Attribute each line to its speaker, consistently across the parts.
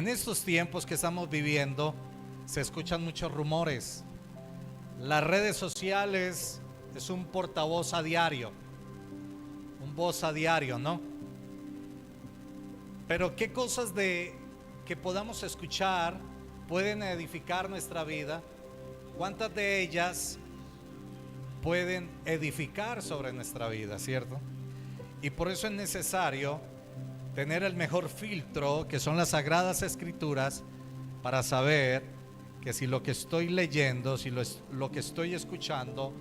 Speaker 1: En estos tiempos que estamos viviendo se escuchan muchos rumores. Las redes sociales es un portavoz a diario, un voz a diario, ¿no? Pero qué cosas que podamos escuchar pueden edificar nuestra vida. ¿Cuántas de ellas pueden edificar sobre nuestra vida, cierto? Y por eso es necesario tener el mejor filtro, que son las Sagradas Escrituras, para saber que si lo que estoy leyendo, si lo que estoy escuchando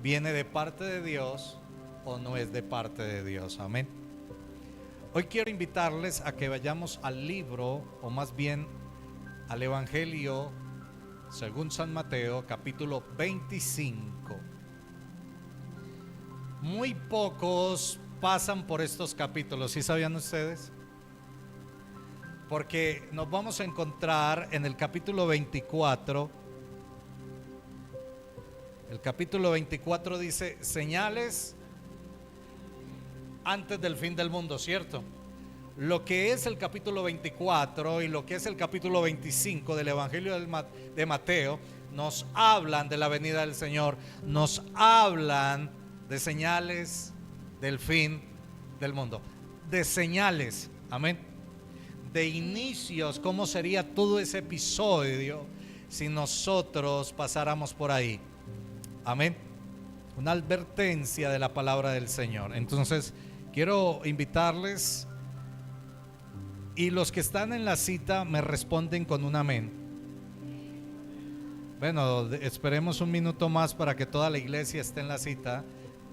Speaker 1: viene de parte de Dios o no es de parte de Dios. Amén. Hoy quiero invitarles a que vayamos al libro, o más bien al Evangelio según San Mateo, capítulo 25. Muy pocos pasan por estos capítulos, ¿sí sabían ustedes? Porque nos vamos a encontrar en el capítulo 24. El capítulo 24 dice: señales antes del fin del mundo, ¿cierto? Lo que es el capítulo 24 y lo que es el capítulo 25 del Evangelio de Mateo nos hablan de la venida del Señor, nos hablan de señales del fin del mundo, de señales, amén, de inicios, cómo sería todo ese episodio si nosotros pasáramos por ahí, amén, una advertencia de la palabra del Señor. Entonces quiero invitarles, y los que están en la cita me responden con un amén. Bueno, esperemos un minuto más para que toda la iglesia esté en la cita.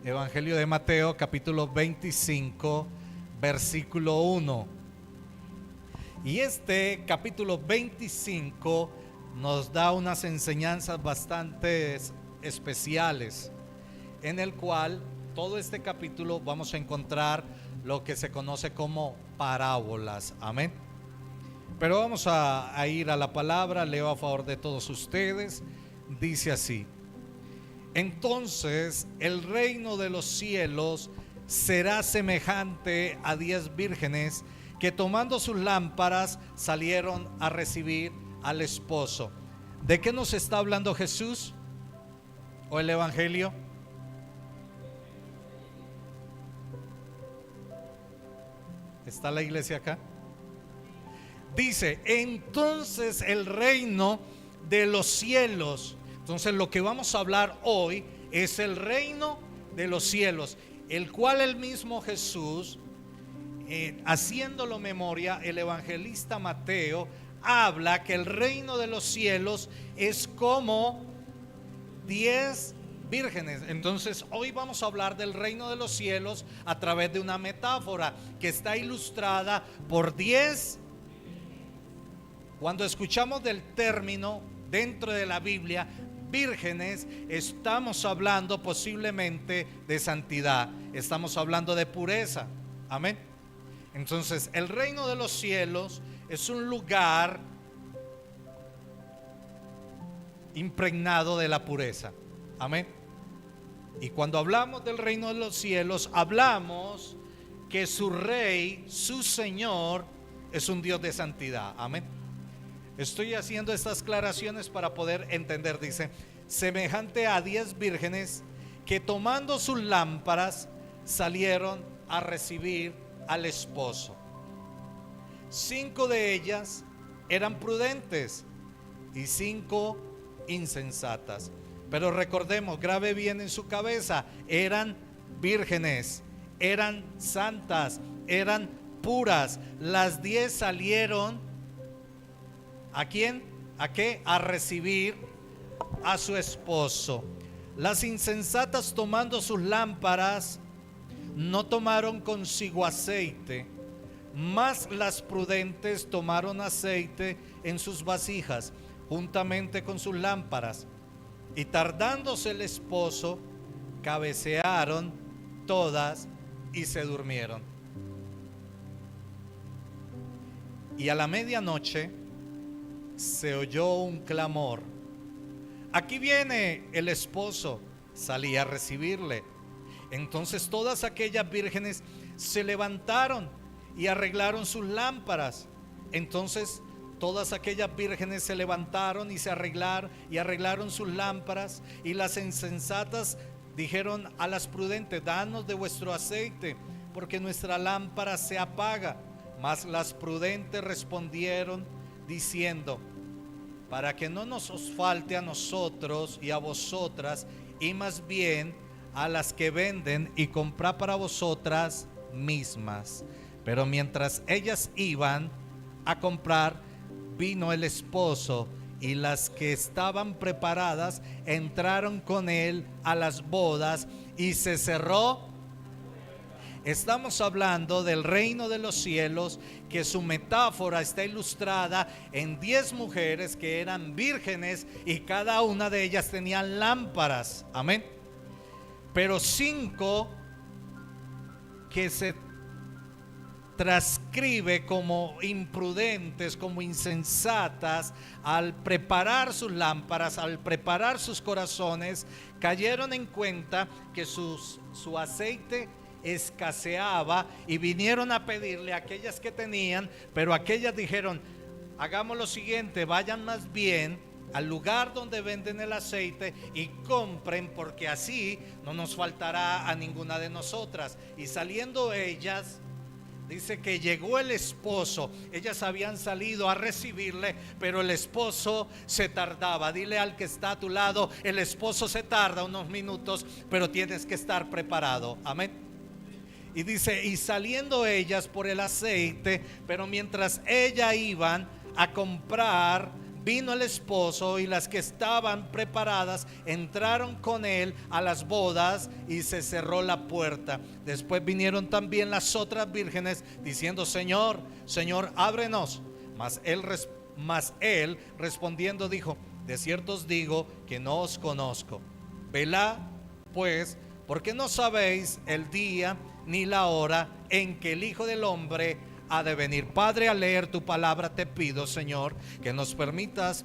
Speaker 1: Evangelio de Mateo, capítulo 25, versículo 1. Y este capítulo 25 nos da unas enseñanzas bastante especiales, en el cual todo este capítulo vamos a encontrar lo que se conoce como parábolas, amén. Pero vamos a ir a la palabra. Leo a favor de todos ustedes. Dice así: entonces el reino de los cielos será semejante a 10 vírgenes que, tomando sus lámparas, salieron a recibir al esposo. ¿De qué nos está hablando Jesús o el Evangelio? ¿Está la iglesia acá? Dice: entonces el reino de los cielos. Entonces lo que vamos a hablar hoy es el reino de los cielos, el cual el mismo Jesús, haciéndolo memoria, el evangelista Mateo habla que el reino de los cielos es como 10 vírgenes. Entonces hoy vamos a hablar del reino de los cielos a través de una metáfora que está ilustrada por 10. Cuando escuchamos del término dentro de la Biblia, vírgenes, estamos hablando posiblemente de santidad, estamos hablando de pureza, amén. Entonces el reino de los cielos es un lugar impregnado de la pureza, amén. Y cuando hablamos del reino de los cielos, hablamos que su rey, su Señor, es un Dios de santidad, amén. Estoy haciendo estas aclaraciones para poder entender. Dice: semejante a 10 vírgenes que, tomando sus lámparas, salieron a recibir al esposo. 5 de ellas eran prudentes y 5 insensatas. Pero recordemos, grabe bien en su cabeza, eran vírgenes, eran santas, eran puras. Las 10 salieron, ¿a quién? ¿A qué? A recibir a su esposo. Las insensatas, tomando sus lámparas, no tomaron consigo aceite, mas las prudentes tomaron aceite en sus vasijas, juntamente con sus lámparas. Y tardándose el esposo, cabecearon todas y se durmieron. Y a la medianoche se oyó un clamor: aquí viene el esposo. Salí a recibirle. Entonces todas aquellas vírgenes se levantaron y arreglaron sus lámparas. Entonces Todas aquellas vírgenes se levantaron y arreglaron sus lámparas, y las insensatas dijeron a las prudentes: danos de vuestro aceite, porque nuestra lámpara se apaga. Mas las prudentes respondieron diciendo: para que no nos os falte a nosotros y a vosotras, y más bien a las que venden, y comprad para vosotras mismas. Pero mientras ellas iban a comprar, vino el esposo, y las que estaban preparadas entraron con él a las bodas, y se cerró. Estamos hablando del reino de los cielos, que su metáfora está ilustrada en 10 mujeres que eran vírgenes, y cada una de ellas tenía lámparas. Amén. Pero 5 que se transcribe como imprudentes, como insensatas, al preparar sus lámparas, al preparar sus corazones, cayeron en cuenta que su aceite escaseaba, y vinieron a pedirle a aquellas que tenían, pero aquellas dijeron: hagamos lo siguiente, vayan más bien al lugar donde venden el aceite y compren, porque así no nos faltará a ninguna de nosotras. Y saliendo ellas, dice que llegó el esposo. Ellas habían salido a recibirle, pero el esposo se tardaba. Dile al que está a tu lado: el esposo se tarda unos minutos, pero tienes que estar preparado. Amén. Y dice: y saliendo ellas por el aceite, pero mientras ellas iban a comprar, vino el esposo, y las que estaban preparadas entraron con él a las bodas, y se cerró la puerta. Después vinieron también las otras vírgenes diciendo: Señor, Señor, ábrenos. Mas él respondiendo dijo: de cierto os digo que no os conozco. Velad pues, porque no sabéis el día ni la hora en que el Hijo del Hombre ha de venir. Padre, al leer tu palabra te pido, Señor, que nos permitas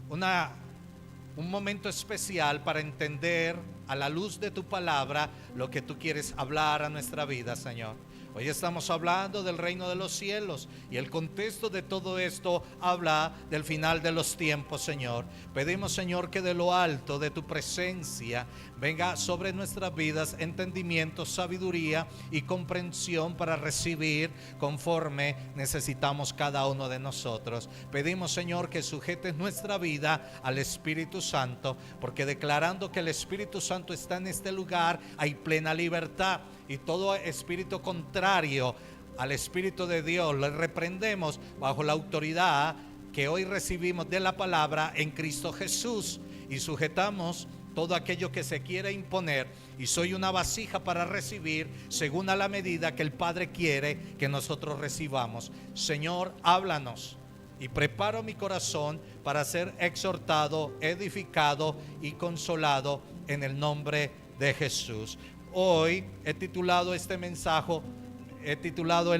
Speaker 1: un momento especial para entender a la luz de tu palabra lo que tú quieres hablar a nuestra vida, Señor. Hoy estamos hablando del reino de los cielos, y el contexto de todo esto habla del final de los tiempos, Señor. Pedimos, Señor, que de lo alto de tu presencia venga sobre nuestras vidas entendimiento, sabiduría y comprensión para recibir conforme necesitamos cada uno de nosotros. Pedimos, Señor, que sujetes nuestra vida al Espíritu Santo, porque declarando que el Espíritu Santo está en este lugar, hay plena libertad. Y todo espíritu contrario al Espíritu de Dios le reprendemos bajo la autoridad que hoy recibimos de la palabra en Cristo Jesús, y sujetamos todo aquello que se quiere imponer. Y soy una vasija para recibir según a la medida que el Padre quiere que nosotros recibamos. Señor, háblanos, y preparo mi corazón para ser exhortado, edificado y consolado en el nombre de Jesús. Hoy he titulado el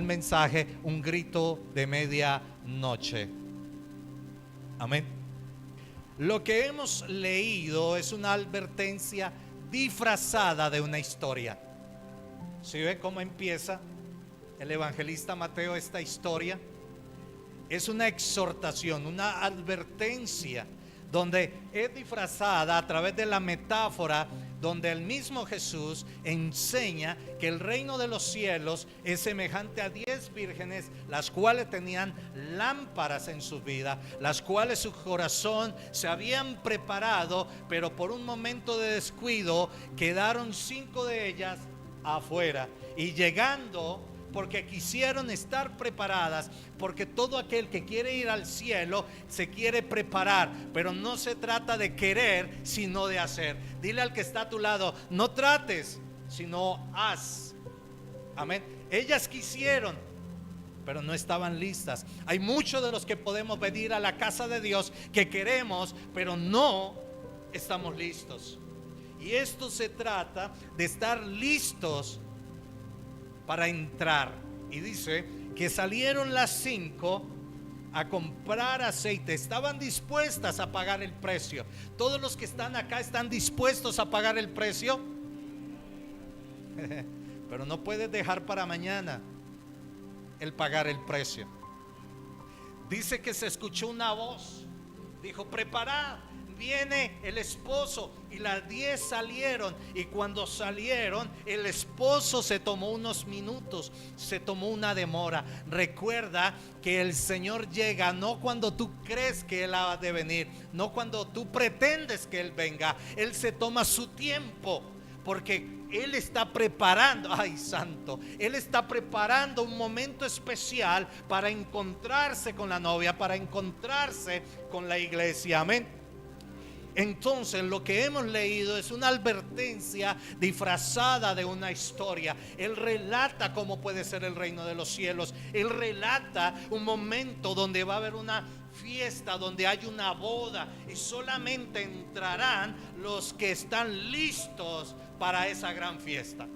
Speaker 1: mensaje Un grito de medianoche. Amén. Lo que hemos leído es una advertencia disfrazada de una historia. ¿Sí ve cómo empieza el evangelista Mateo esta historia? Es una exhortación, una advertencia, donde es disfrazada a través de la metáfora, donde el mismo Jesús enseña que el reino de los cielos es semejante a 10 vírgenes, las cuales tenían lámparas en su vida, las cuales su corazón se habían preparado, pero por un momento de descuido quedaron 5 de ellas afuera, y llegando, porque quisieron estar preparadas, porque todo aquel que quiere ir al cielo se quiere preparar, pero no se trata de querer, sino de hacer. Dile al que está a tu lado: no trates, sino haz. Amén. Ellas quisieron, pero no estaban listas. Hay muchos de los que podemos venir a la casa de Dios que queremos, pero no estamos listos. Y esto se trata de estar listos para entrar. Y dice que salieron las 5 a comprar aceite. Estaban dispuestas a pagar el precio. Todos los que están acá están dispuestos a pagar el precio. Pero no puedes dejar para mañana el pagar el precio. Dice que se escuchó una voz. Dijo: preparad, viene el esposo. Y las 10 salieron. Y cuando salieron, el esposo se tomó unos minutos, se tomó una demora. Recuerda que el Señor llega no cuando tú crees que Él ha de venir, no cuando tú pretendes que Él venga. Él se toma su tiempo, porque Él está preparando, ay santo, Él está preparando un momento especial para encontrarse con la novia, para encontrarse con la iglesia. Amén. Entonces lo que hemos leído es una advertencia disfrazada de una historia. Él relata cómo puede ser el reino de los cielos. Él relata un momento donde va a haber una fiesta, donde hay una boda, y solamente entrarán los que están listos para esa gran fiesta.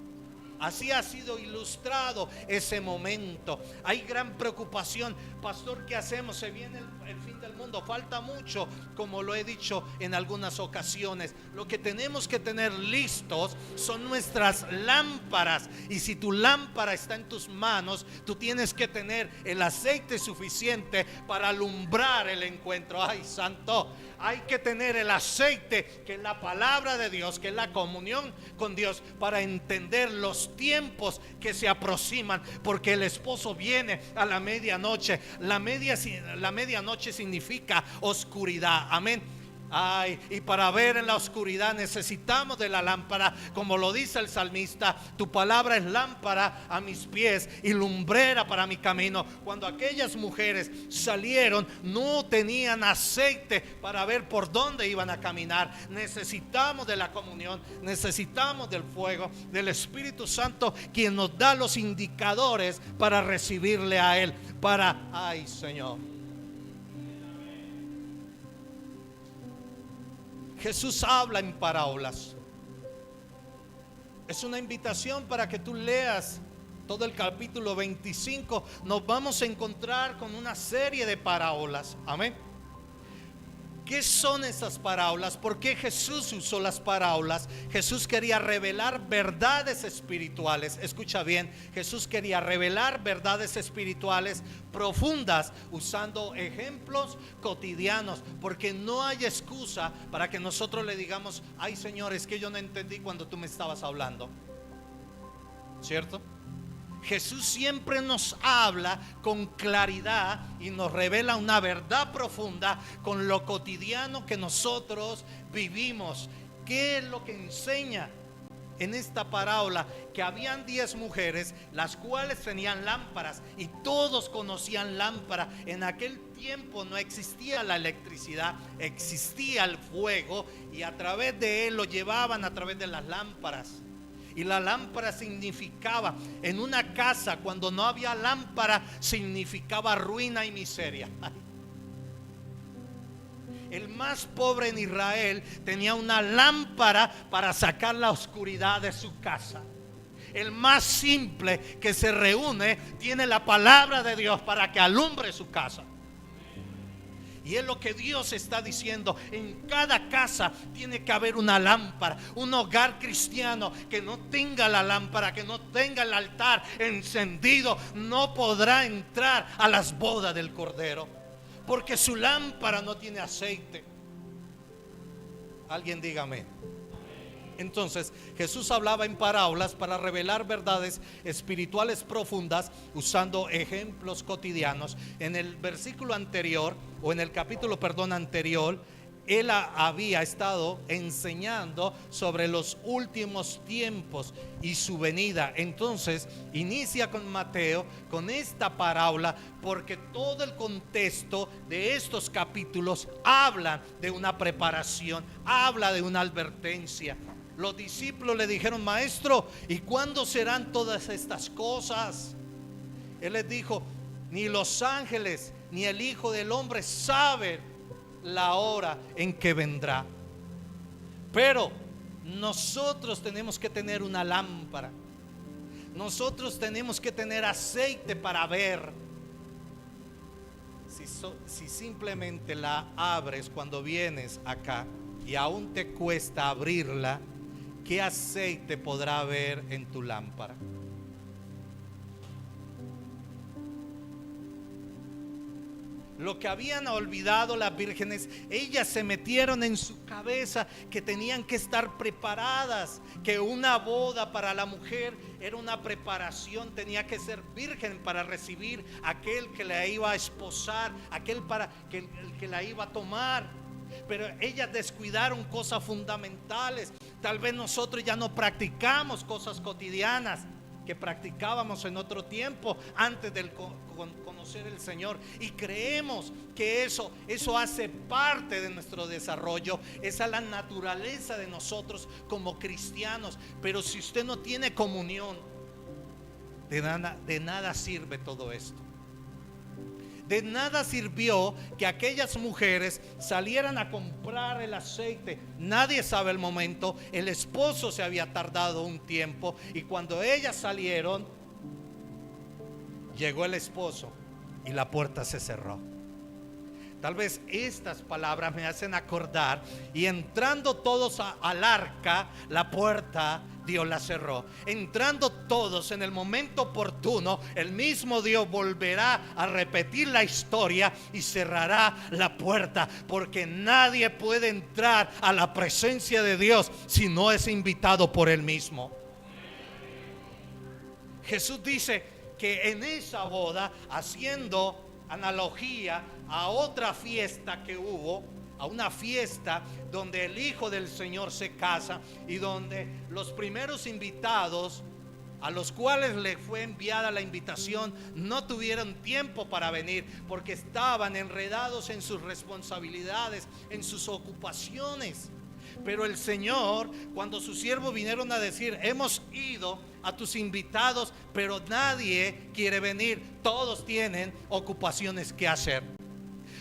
Speaker 1: Así ha sido ilustrado ese momento. Hay gran preocupación. Pastor, ¿qué hacemos? Se viene el fin del mundo. Falta mucho, como lo he dicho en algunas ocasiones. Lo que tenemos que tener listos son nuestras lámparas. Y si tu lámpara está en tus manos, tú tienes que tener el aceite suficiente para alumbrar el encuentro. Ay, santo. Hay que tener el aceite, que es la palabra de Dios, que es la comunión con Dios, para entender los tiempos que se aproximan, porque el esposo viene a la medianoche. La medianoche significa oscuridad. Amén. Ay, y para ver en la oscuridad necesitamos de la lámpara, como lo dice el salmista: tu palabra es lámpara a mis pies y lumbrera para mi camino. Cuando aquellas mujeres salieron, no tenían aceite para ver por dónde iban a caminar. Necesitamos de la comunión, necesitamos del fuego, del Espíritu Santo, quien nos da los indicadores para recibirle a Él. Ay, Señor. Jesús habla en parábolas. Es una invitación para que tú leas todo el capítulo 25. Nos vamos a encontrar con una serie de parábolas. Amén. ¿Qué son esas parábolas? ¿Por qué Jesús usó las parábolas? Jesús quería revelar verdades espirituales. Escucha bien, Jesús quería revelar verdades espirituales profundas usando ejemplos cotidianos, porque no hay excusa para que nosotros le digamos: ay, Señor, es que yo no entendí cuando tú me estabas hablando. ¿Cierto? Jesús siempre nos habla con claridad y nos revela una verdad profunda con lo cotidiano que nosotros vivimos. ¿Qué es lo que enseña en esta parábola? Que habían 10 mujeres, las cuales tenían lámparas, y todos conocían lámpara. En aquel tiempo no existía la electricidad, existía el fuego, y a través de él lo llevaban a través de las lámparas. Y la lámpara significaba, en una casa cuando no había lámpara, significaba ruina y miseria. El más pobre en Israel tenía una lámpara para sacar la oscuridad de su casa. El más simple que se reúne tiene la palabra de Dios para que alumbre su casa. Y es lo que Dios está diciendo: en cada casa tiene que haber una lámpara. Un hogar cristiano que no tenga la lámpara, que no tenga el altar encendido, no podrá entrar a las bodas del Cordero, porque su lámpara no tiene aceite. Alguien dígame. Entonces Jesús hablaba en parábolas para revelar verdades espirituales profundas usando ejemplos cotidianos. En el versículo anterior, o en el capítulo, anterior, Él había estado enseñando sobre los últimos tiempos y su venida. Entonces inicia con Mateo con esta parábola, porque todo el contexto de estos capítulos habla de una preparación, habla de una advertencia. Los discípulos le dijeron: maestro, ¿y cuándo serán todas estas cosas? Él les dijo: ni los ángeles ni el Hijo del Hombre saben la hora en que vendrá. Pero nosotros tenemos que tener una lámpara. Nosotros tenemos que tener aceite para ver. Si simplemente la abres cuando vienes acá y aún te cuesta abrirla, ¿qué aceite podrá haber en tu lámpara? Lo que habían olvidado las vírgenes, ellas se metieron en su cabeza que tenían que estar preparadas, que una boda para la mujer era una preparación, tenía que ser virgen para recibir aquel que la iba a esposar, aquel para que el que la iba a tomar. Pero ellas descuidaron cosas fundamentales. Tal vez nosotros ya no practicamos cosas cotidianas que practicábamos en otro tiempo antes de conocer el Señor, y creemos que eso hace parte de nuestro desarrollo. Esa es la naturaleza de nosotros como cristianos. Pero si usted no tiene comunión, de nada sirve todo esto. De nada sirvió que aquellas mujeres salieran a comprar el aceite. Nadie sabe el momento. El esposo se había tardado un tiempo, y cuando ellas salieron, llegó el esposo y la puerta se cerró. Tal vez estas palabras me hacen acordar, y entrando todos al arca, la puerta Dios la cerró. Entrando todos en el momento oportuno, el mismo Dios volverá a repetir la historia y cerrará la puerta, porque nadie puede entrar a la presencia de Dios si no es invitado por Él mismo. Jesús dice que en esa boda, haciendo analogía a otra fiesta que hubo, a una fiesta donde el Hijo del Señor se casa, y donde los primeros invitados a los cuales le fue enviada la invitación no tuvieron tiempo para venir, porque estaban enredados en sus responsabilidades, en sus ocupaciones. Pero el Señor, cuando sus siervos vinieron a decir: hemos ido a tus invitados, pero nadie quiere venir, todos tienen ocupaciones que hacer.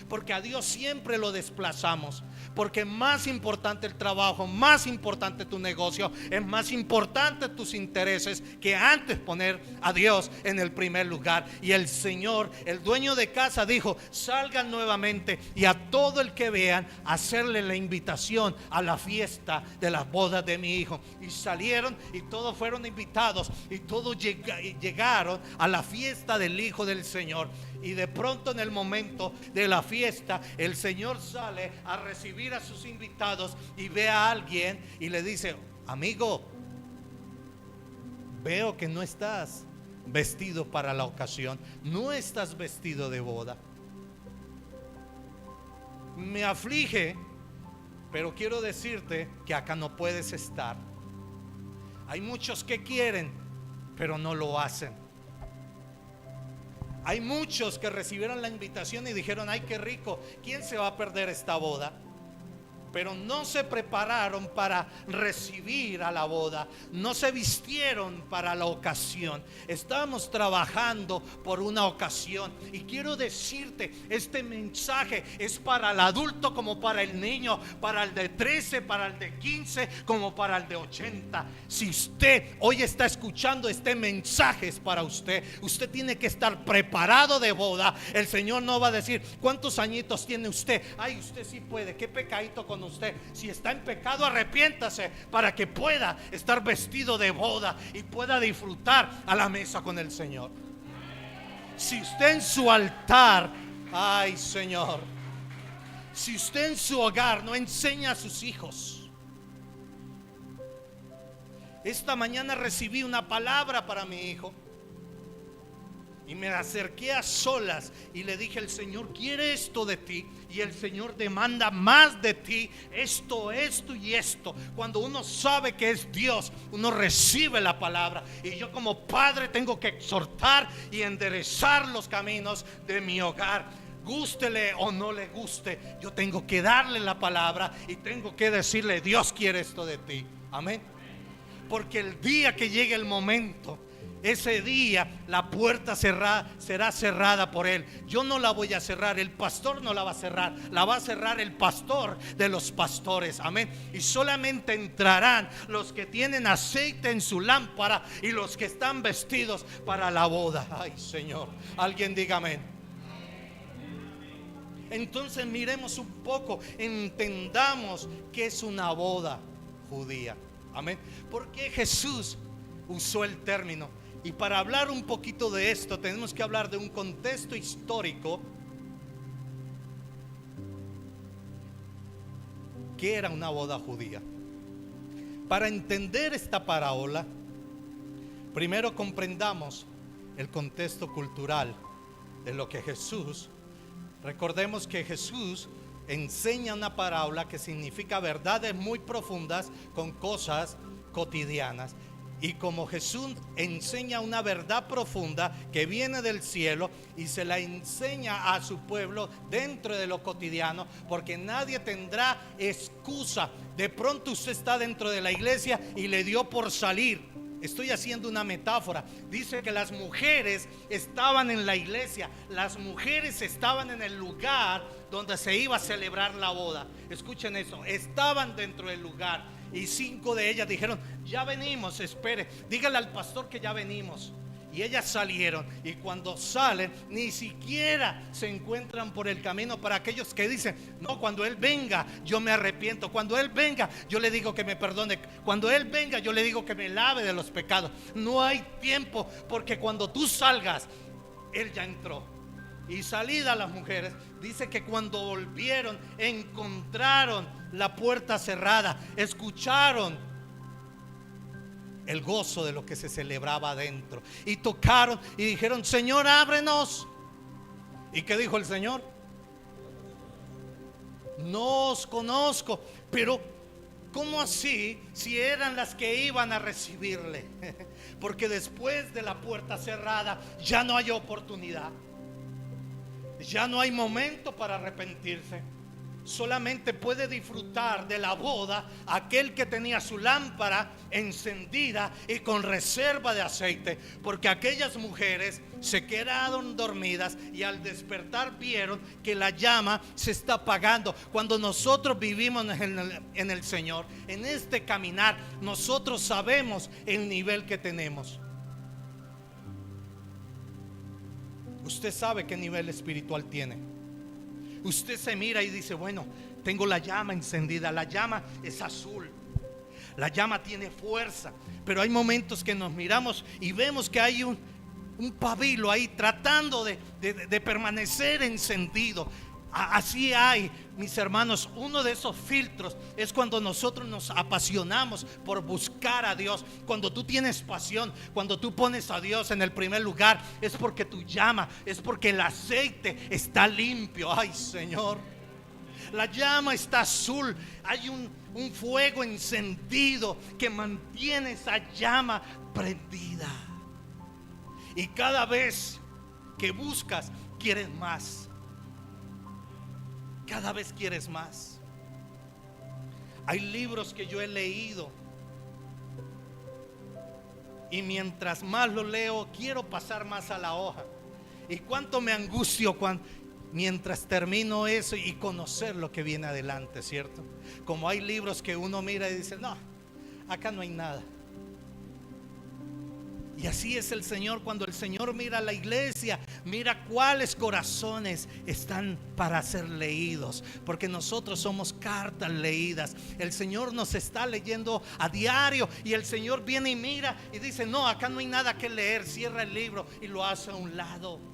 Speaker 1: Porque a Dios siempre lo desplazamos, porque más importante el trabajo, más importante tu negocio, es más importante tus intereses que antes poner a Dios en el primer lugar. Y el Señor, el dueño de casa, dijo: salgan nuevamente, y a todo el que vean, hacerle la invitación a la fiesta de las bodas de mi hijo. Y salieron, y todos fueron invitados, y todos llegaron a la fiesta del Hijo del Señor. Y de pronto, en el momento de la fiesta, el Señor sale a recibir a sus invitados y ve a alguien y le dice: amigo, veo que no estás vestido para la ocasión, no estás vestido de boda. Me aflige, pero quiero decirte que acá no puedes estar. Hay muchos que quieren, pero no lo hacen. Hay muchos que recibieron la invitación y dijeron: ay, qué rico, ¿quién se va a perder esta boda? Pero no se prepararon para recibir a la boda, no se vistieron para la ocasión. Estábamos trabajando por una ocasión, y quiero decirte, este mensaje es para el adulto como para el niño, para el de 13, para el de 15, como para el de 80. Si usted hoy está escuchando este mensaje, es para usted. Usted tiene que estar preparado de boda. El Señor no va a decir: ¿cuántos añitos tiene usted? Ay, usted sí puede, qué pecadito con usted. Si está en pecado, arrepiéntase para que pueda estar vestido de boda y pueda disfrutar a la mesa con el Señor. Si usted en su altar, ay Señor, si usted en su hogar no enseña a sus hijos. Esta mañana recibí una palabra para mi hijo, y me acerqué a solas y le dije: el Señor quiere esto de ti, y el Señor demanda más de ti, esto y esto. Cuando uno sabe que es Dios, uno recibe la palabra. Y yo, como padre, tengo que exhortar y enderezar los caminos de mi hogar. Gústele o no le guste, yo tengo que darle la palabra y tengo que decirle: Dios quiere esto de ti. Amén. Porque el día que llegue el momento, ese día la puerta será cerrada por Él. Yo no la voy a cerrar, el pastor no la va a cerrar, la va a cerrar el pastor de los pastores. Amén. Y solamente entrarán los que tienen aceite en su lámpara y los que están vestidos para la boda. Ay, Señor, alguien diga amén. Entonces miremos un poco, entendamos que es una boda judía. Amén. Porque Jesús usó el término. Y para hablar un poquito de esto, tenemos que hablar de un contexto histórico que era una boda judía. Para entender esta parábola, primero comprendamos el contexto cultural de lo que Jesús. Recordemos que Jesús enseña una parábola que significa verdades muy profundas con cosas cotidianas. Y como Jesús enseña una verdad profunda que viene del cielo y se la enseña a su pueblo dentro de lo cotidiano, porque nadie tendrá excusa. De pronto usted está dentro de la iglesia y le dio por salir. Estoy haciendo una metáfora. Dice que las mujeres estaban en la iglesia, las mujeres estaban en el lugar donde se iba a celebrar la boda. Escuchen eso, estaban dentro del lugar. Y 5 de ellas dijeron: ya venimos, espere, dígale al pastor que ya venimos. Y ellas salieron, y cuando salen ni siquiera se encuentran por el camino. Para aquellos que dicen: no, cuando Él venga yo me arrepiento, cuando Él venga yo le digo que me perdone, cuando Él venga yo le digo que me lave de los pecados. No hay tiempo, porque cuando tú salgas Él ya entró. Y salidas las mujeres, dice que cuando volvieron encontraron la puerta cerrada, escucharon el gozo de lo que se celebraba adentro, y tocaron y dijeron: Señor, ábrenos. ¿Y qué dijo el Señor? No os conozco. Pero ¿cómo así si eran las que iban a recibirle? Porque después de la puerta cerrada ya no hay oportunidad, ya no hay momento para arrepentirse. Solamente puede disfrutar de la boda aquel que tenía su lámpara encendida y con reserva de aceite, porque aquellas mujeres se quedaron dormidas y al despertar vieron que la llama se está apagando. Cuando nosotros vivimos en el Señor, en este caminar, nosotros sabemos el nivel que tenemos. Usted sabe qué nivel espiritual tiene. Usted se mira y dice: bueno, tengo la llama encendida, la llama es azul, la llama tiene fuerza. Pero hay momentos que nos miramos y vemos que hay un pabilo ahí tratando de permanecer encendido. Así hay, mis hermanos, uno de esos filtros es cuando nosotros nos apasionamos por buscar a Dios. Cuando tú tienes pasión, cuando tú pones a Dios en el primer lugar, es porque tu llama, es porque el aceite está limpio. Ay, Señor, la llama está azul. Hay un fuego encendido que mantiene esa llama prendida. Y cada vez que buscas, quieres más. Cada vez quieres más. Hay libros que yo he leído y mientras más lo leo, quiero pasar más a la hoja. Y cuánto me angustio mientras termino eso y conocer lo que viene adelante, ¿cierto? Como hay libros que uno mira y dice: no, acá no hay nada. Y así es el Señor. Cuando el Señor mira a la iglesia, mira cuáles corazones están para ser leídos, porque nosotros somos cartas leídas. El Señor nos está leyendo a diario y el Señor viene y mira y dice: no, acá no hay nada que leer. Cierra el libro y lo hace a un lado.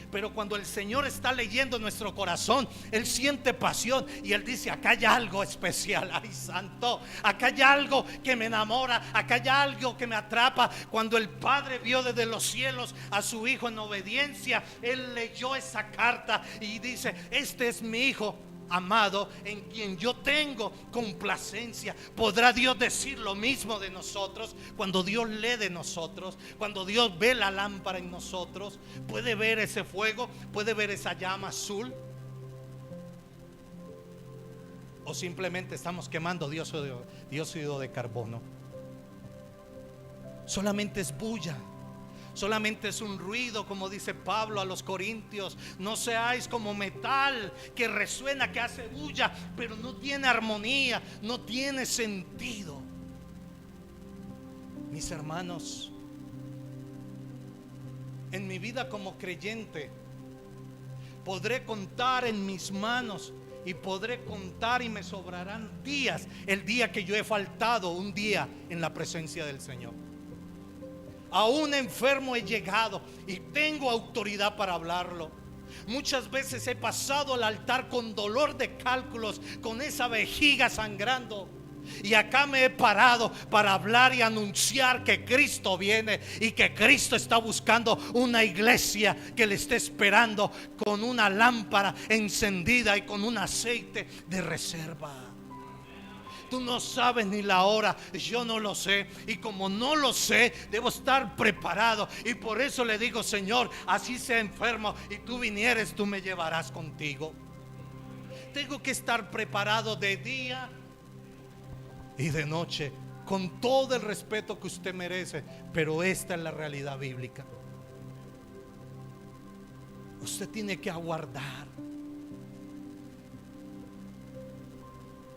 Speaker 1: Pero cuando el Señor está leyendo nuestro corazón, Él siente pasión y Él dice: acá hay algo especial. Ay, santo, acá hay algo que me enamora, acá hay algo que me atrapa. Cuando el Padre vio desde los cielos a su Hijo en obediencia, Él leyó esa carta y dice: este es mi Hijo amado, en quien yo tengo complacencia. ¿Podrá Dios decir lo mismo de nosotros? Cuando Dios lee de nosotros, cuando Dios ve la lámpara en nosotros, ¿puede ver ese fuego? ¿Puede ver esa llama azul? ¿O simplemente estamos quemando dióxido de carbono? Solamente es bulla. Solamente es un ruido, como dice Pablo a los Corintios. No seáis como metal que resuena, que hace bulla, pero no tiene armonía, no tiene sentido. Mis hermanos, en mi vida como creyente, podré contar en mis manos y podré contar y me sobrarán días, el día que yo he faltado un día en la presencia del Señor. A un enfermo he llegado y tengo autoridad para hablarlo. Muchas veces he pasado al altar con dolor de cálculos, con esa vejiga sangrando. Y acá me he parado para hablar y anunciar que Cristo viene y que Cristo está buscando una iglesia que le esté esperando con una lámpara encendida y con un aceite de reserva. Tú no sabes ni la hora, yo no lo sé. Y como no lo sé, debo estar preparado. Y por eso le digo: Señor, así sea enfermo y tú vinieres, tú me llevarás contigo. Tengo que estar preparado de día y de noche, con todo el respeto que usted merece. Pero esta es la realidad bíblica. Usted tiene que aguardar.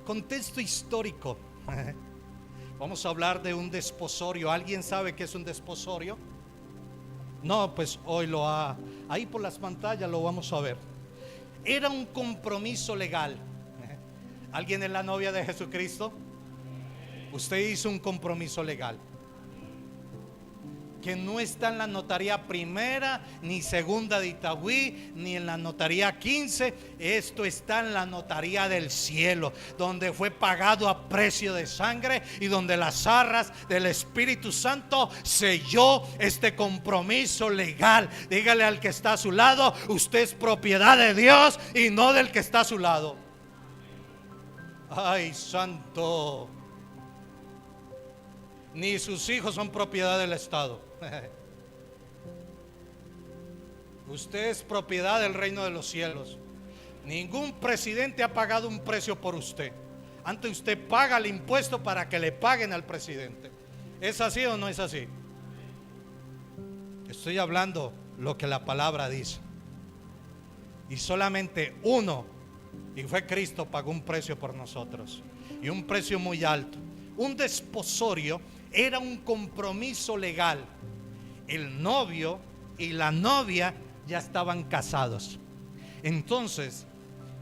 Speaker 1: Contexto histórico. Vamos a hablar de un desposorio. ¿Alguien sabe qué es un desposorio? No, pues hoy ahí por las pantallas lo vamos a ver. Era un compromiso legal. ¿Alguien es la novia de Jesucristo? Usted hizo un compromiso legal que no está en la notaría primera ni segunda de Itagüí, ni en la notaría 15. Esto está en la notaría del cielo, donde fue pagado a precio de sangre y donde las arras del Espíritu Santo selló este compromiso legal. Dígale al que está a su lado: usted es propiedad de Dios y no del que está a su lado. Ay, santo. Ni sus hijos son propiedad del Estado. Usted es propiedad del reino de los cielos. Ningún presidente ha pagado un precio por usted. Antes usted paga el impuesto para que le paguen al presidente. ¿Es así o no es así? Estoy hablando lo que la palabra dice. Y solamente uno, y fue Cristo, pagó un precio por nosotros, y un precio muy alto. Un desposorio era un compromiso legal. El novio y la novia ya estaban casados. Entonces,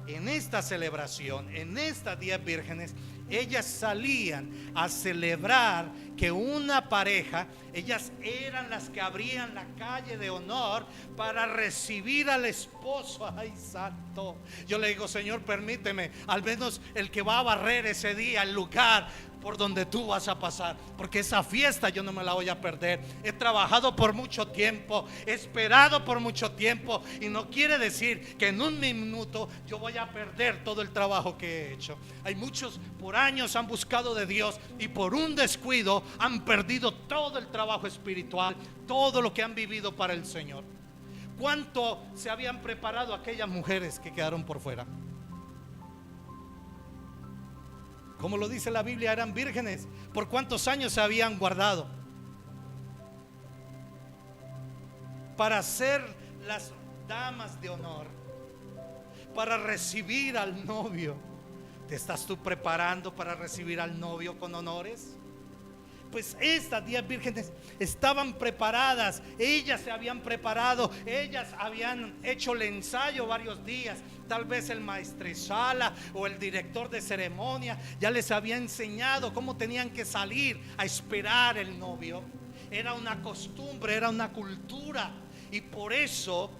Speaker 1: en esta celebración, en estas 10 vírgenes, ellas salían a celebrar que una pareja, ellas eran las que abrían la calle de honor para recibir al esposo. Ay, santo. Yo le digo: Señor, permíteme, al menos el que va a barrer ese día el lugar por donde tú vas a pasar, porque esa fiesta yo no me la voy a perder. He trabajado por mucho tiempo, he esperado por mucho tiempo, y no quiere decir que en un minuto yo voy a perder todo el trabajo que he hecho. Hay muchos por años han buscado de Dios y por un descuido han perdido todo el trabajo espiritual, todo lo que han vivido para el Señor. ¿Cuánto se habían preparado aquellas mujeres que quedaron por fuera? Como lo dice la Biblia, eran vírgenes. ¿Por cuántos años se habían guardado para ser las damas de honor, para recibir al novio? ¿Te estás tú preparando para recibir al novio con honores? Pues estas 10 vírgenes estaban preparadas. Ellas se habían preparado. Ellas habían hecho el ensayo varios días. Tal vez el maestresala o el director de ceremonia ya les había enseñado cómo tenían que salir a esperar el novio. Era una costumbre, era una cultura. Y por eso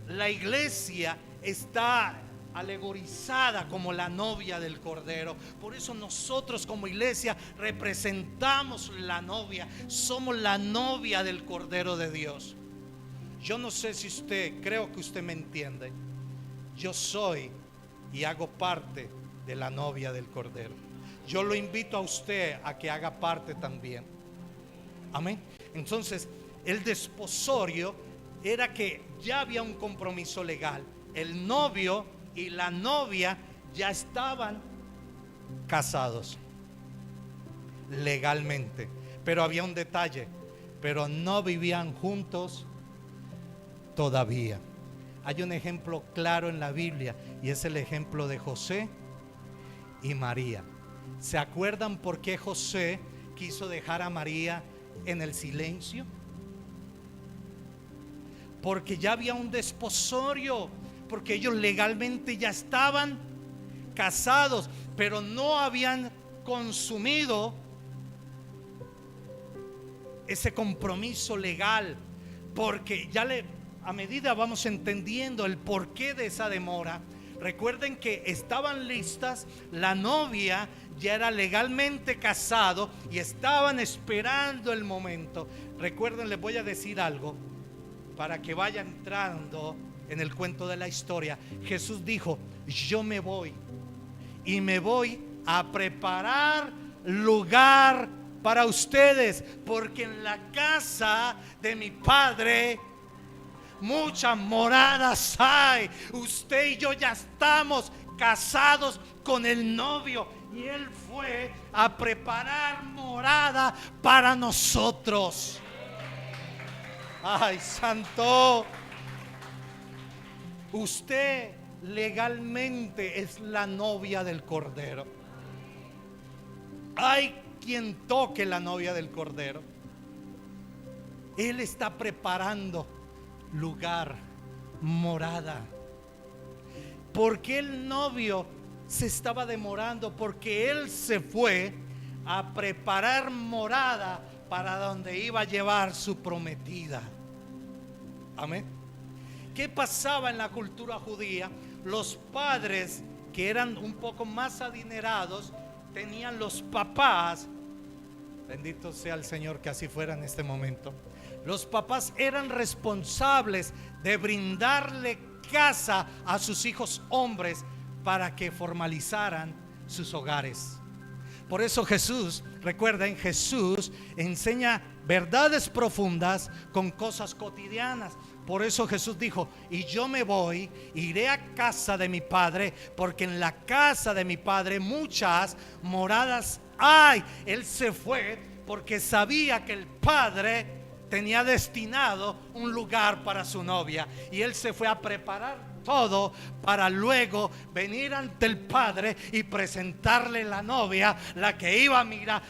Speaker 1: la iglesia está alegorizada como la novia del Cordero. Por eso nosotros como iglesia representamos la novia. Somos la novia del Cordero de Dios. Yo no sé si usted, creo que usted me entiende. Yo soy y hago parte de la novia del Cordero. Yo lo invito a usted a que haga parte también. Amén. Entonces, el desposorio era que ya había un compromiso legal. El novio y la novia ya estaban casados legalmente, pero había un detalle: pero no vivían juntos todavía. Hay un ejemplo claro en la Biblia y es el ejemplo de José y María. ¿Se acuerdan por qué José quiso dejar a María en el silencio? Porque ya había un desposorio, porque ellos legalmente ya estaban casados, pero no habían consumido ese compromiso legal, porque ya le a medida vamos entendiendo el porqué de esa demora, recuerden que estaban listas, la novia ya era legalmente casado y estaban esperando el momento. Recuerden, les voy a decir algo para que vaya entrando en el cuento de la historia. Jesús dijo: yo me voy y me voy a preparar lugar para ustedes, porque en la casa de mi Padre muchas moradas hay. Usted y yo ya estamos casados con el novio y Él fue a preparar morada para nosotros. Ay, santo. Usted legalmente es la novia del Cordero. Hay quien toque la novia del Cordero. Él está preparando lugar, morada. ¿Por qué el novio se estaba demorando? Porque él se fue a preparar morada para donde iba a llevar su prometida. Amén. ¿Qué pasaba en la cultura judía? Los padres, que eran un poco más adinerados, tenían los papás. Bendito sea el Señor que así fuera en este momento. Los papás eran responsables de brindarle casa a sus hijos hombres para que formalizaran sus hogares. Por eso Jesús, recuerden, Jesús enseña verdades profundas con cosas cotidianas. Por eso Jesús dijo: y yo me voy, iré a casa de mi Padre, porque en la casa de mi Padre muchas moradas hay. Él se fue porque sabía que el Padre tenía destinado un lugar para su novia, y él se fue a preparar todo para luego venir ante el Padre y presentarle la novia, la que iba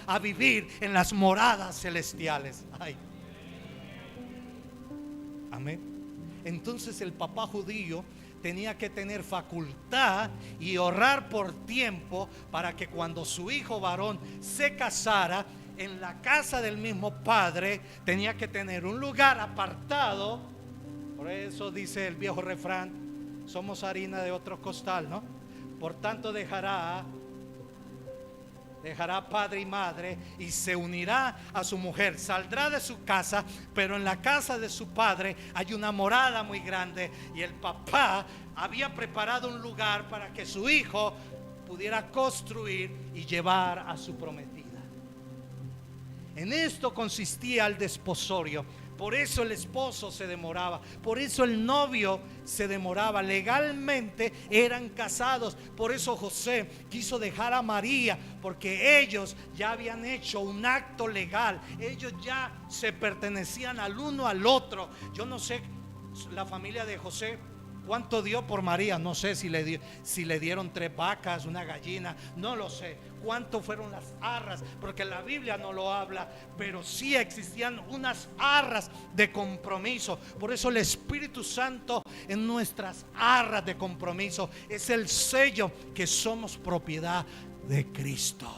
Speaker 1: a vivir en las moradas celestiales. Ay. Amén. Entonces el papá judío tenía que tener facultad y ahorrar por tiempo para que cuando su hijo varón se casara en la casa del mismo padre, tenía que tener un lugar apartado. Por eso dice el viejo refrán: somos harina de otro costal, ¿no? Por tanto dejará padre y madre y se unirá a su mujer. Saldrá de su casa, pero en la casa de su padre hay una morada muy grande. Y el papá había preparado un lugar para que su hijo pudiera construir y llevar a su prometida. En esto consistía el desposorio. Por eso el esposo se demoraba, por eso el novio se demoraba. Legalmente eran casados. Por eso José quiso dejar a María, porque ellos ya habían hecho un acto legal. Ellos ya se pertenecían al uno al otro. Yo no sé la familia de José cuánto dio por María. No sé si le dieron 3 vacas, una gallina, no lo sé. Cuánto fueron las arras, porque la Biblia no lo habla, pero sí existían unas arras de compromiso. Por eso el Espíritu Santo en nuestras arras de compromiso es el sello que somos propiedad de Cristo,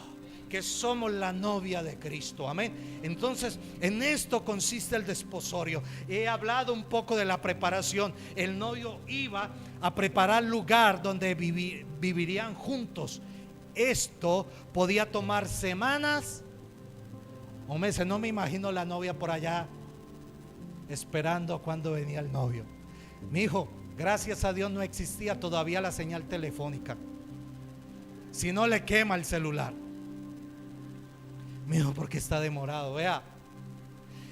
Speaker 1: que somos la novia de Cristo. Amén. Entonces en esto consiste el desposorio. He hablado un poco de la preparación. El novio iba a preparar lugar donde vivirían juntos. Esto podía tomar semanas o meses. No me imagino la novia por allá esperando cuando venía el novio. Mi hijo, gracias a Dios no existía todavía la señal telefónica. Si no, le quema el celular. Mi hijo, porque está demorado. Vea,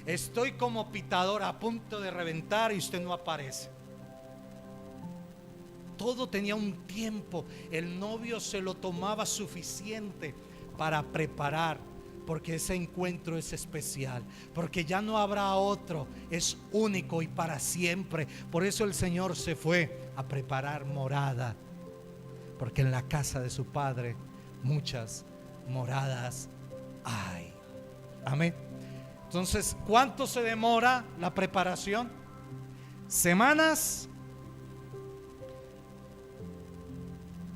Speaker 1: estoy como pitador a punto de reventar y usted no aparece. Todo tenía un tiempo. El novio se lo tomaba suficiente para preparar, porque ese encuentro es especial, porque ya no habrá otro, es único y para siempre. Por eso el Señor se fue a preparar morada, porque en la casa de su Padre muchas moradas hay. Amén. Entonces, ¿cuánto se demora la preparación? ¿Semanas?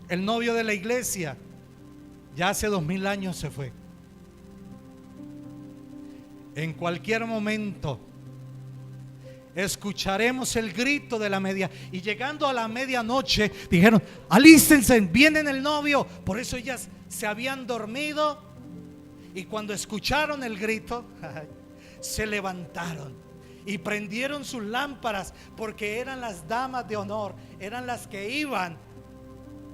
Speaker 1: El novio de la iglesia ya hace 2000 años se fue. En cualquier momento escucharemos el grito de la media. Y llegando a la medianoche dijeron: alístense, viene el novio. Por eso ellas se habían dormido, y cuando escucharon el grito se levantaron y prendieron sus lámparas, porque eran las damas de honor, eran las que iban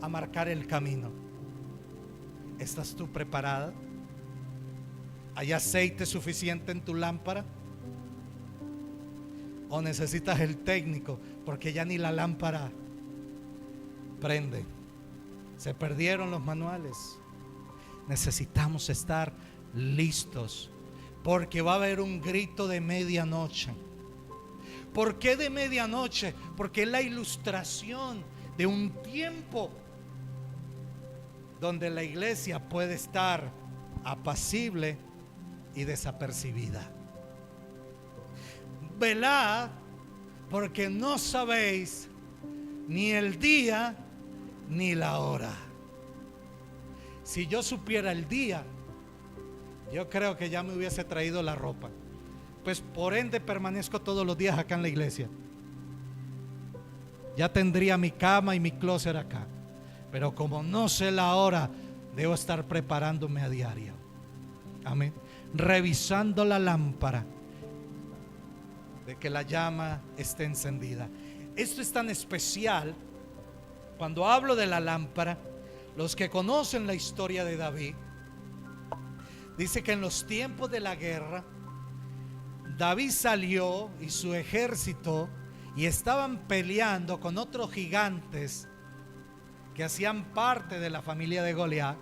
Speaker 1: a marcar el camino. ¿Estás tú preparada? ¿Hay aceite suficiente en tu lámpara? ¿O necesitas el técnico? Porque ya ni la lámpara prende. Se perdieron los manuales. Necesitamos estar listos, porque va a haber un grito de medianoche. ¿Por qué de medianoche? Porque es la ilustración de un tiempo donde la iglesia puede estar apacible y desapercibida. Velad, porque no sabéis ni el día ni la hora. Si yo supiera el día, yo creo que ya me hubiese traído la ropa. Pues por ende permanezco todos los días acá en la iglesia. Ya tendría mi cama y mi closet acá. Pero como no sé la hora, debo estar preparándome a diario. Amén. Revisando la lámpara, de que la llama esté encendida. Esto es tan especial. Cuando hablo de la lámpara, los que conocen la historia de David, dice que en los tiempos de la guerra, David salió y su ejército, y estaban peleando con otros gigantes que hacían parte de la familia de Goliat.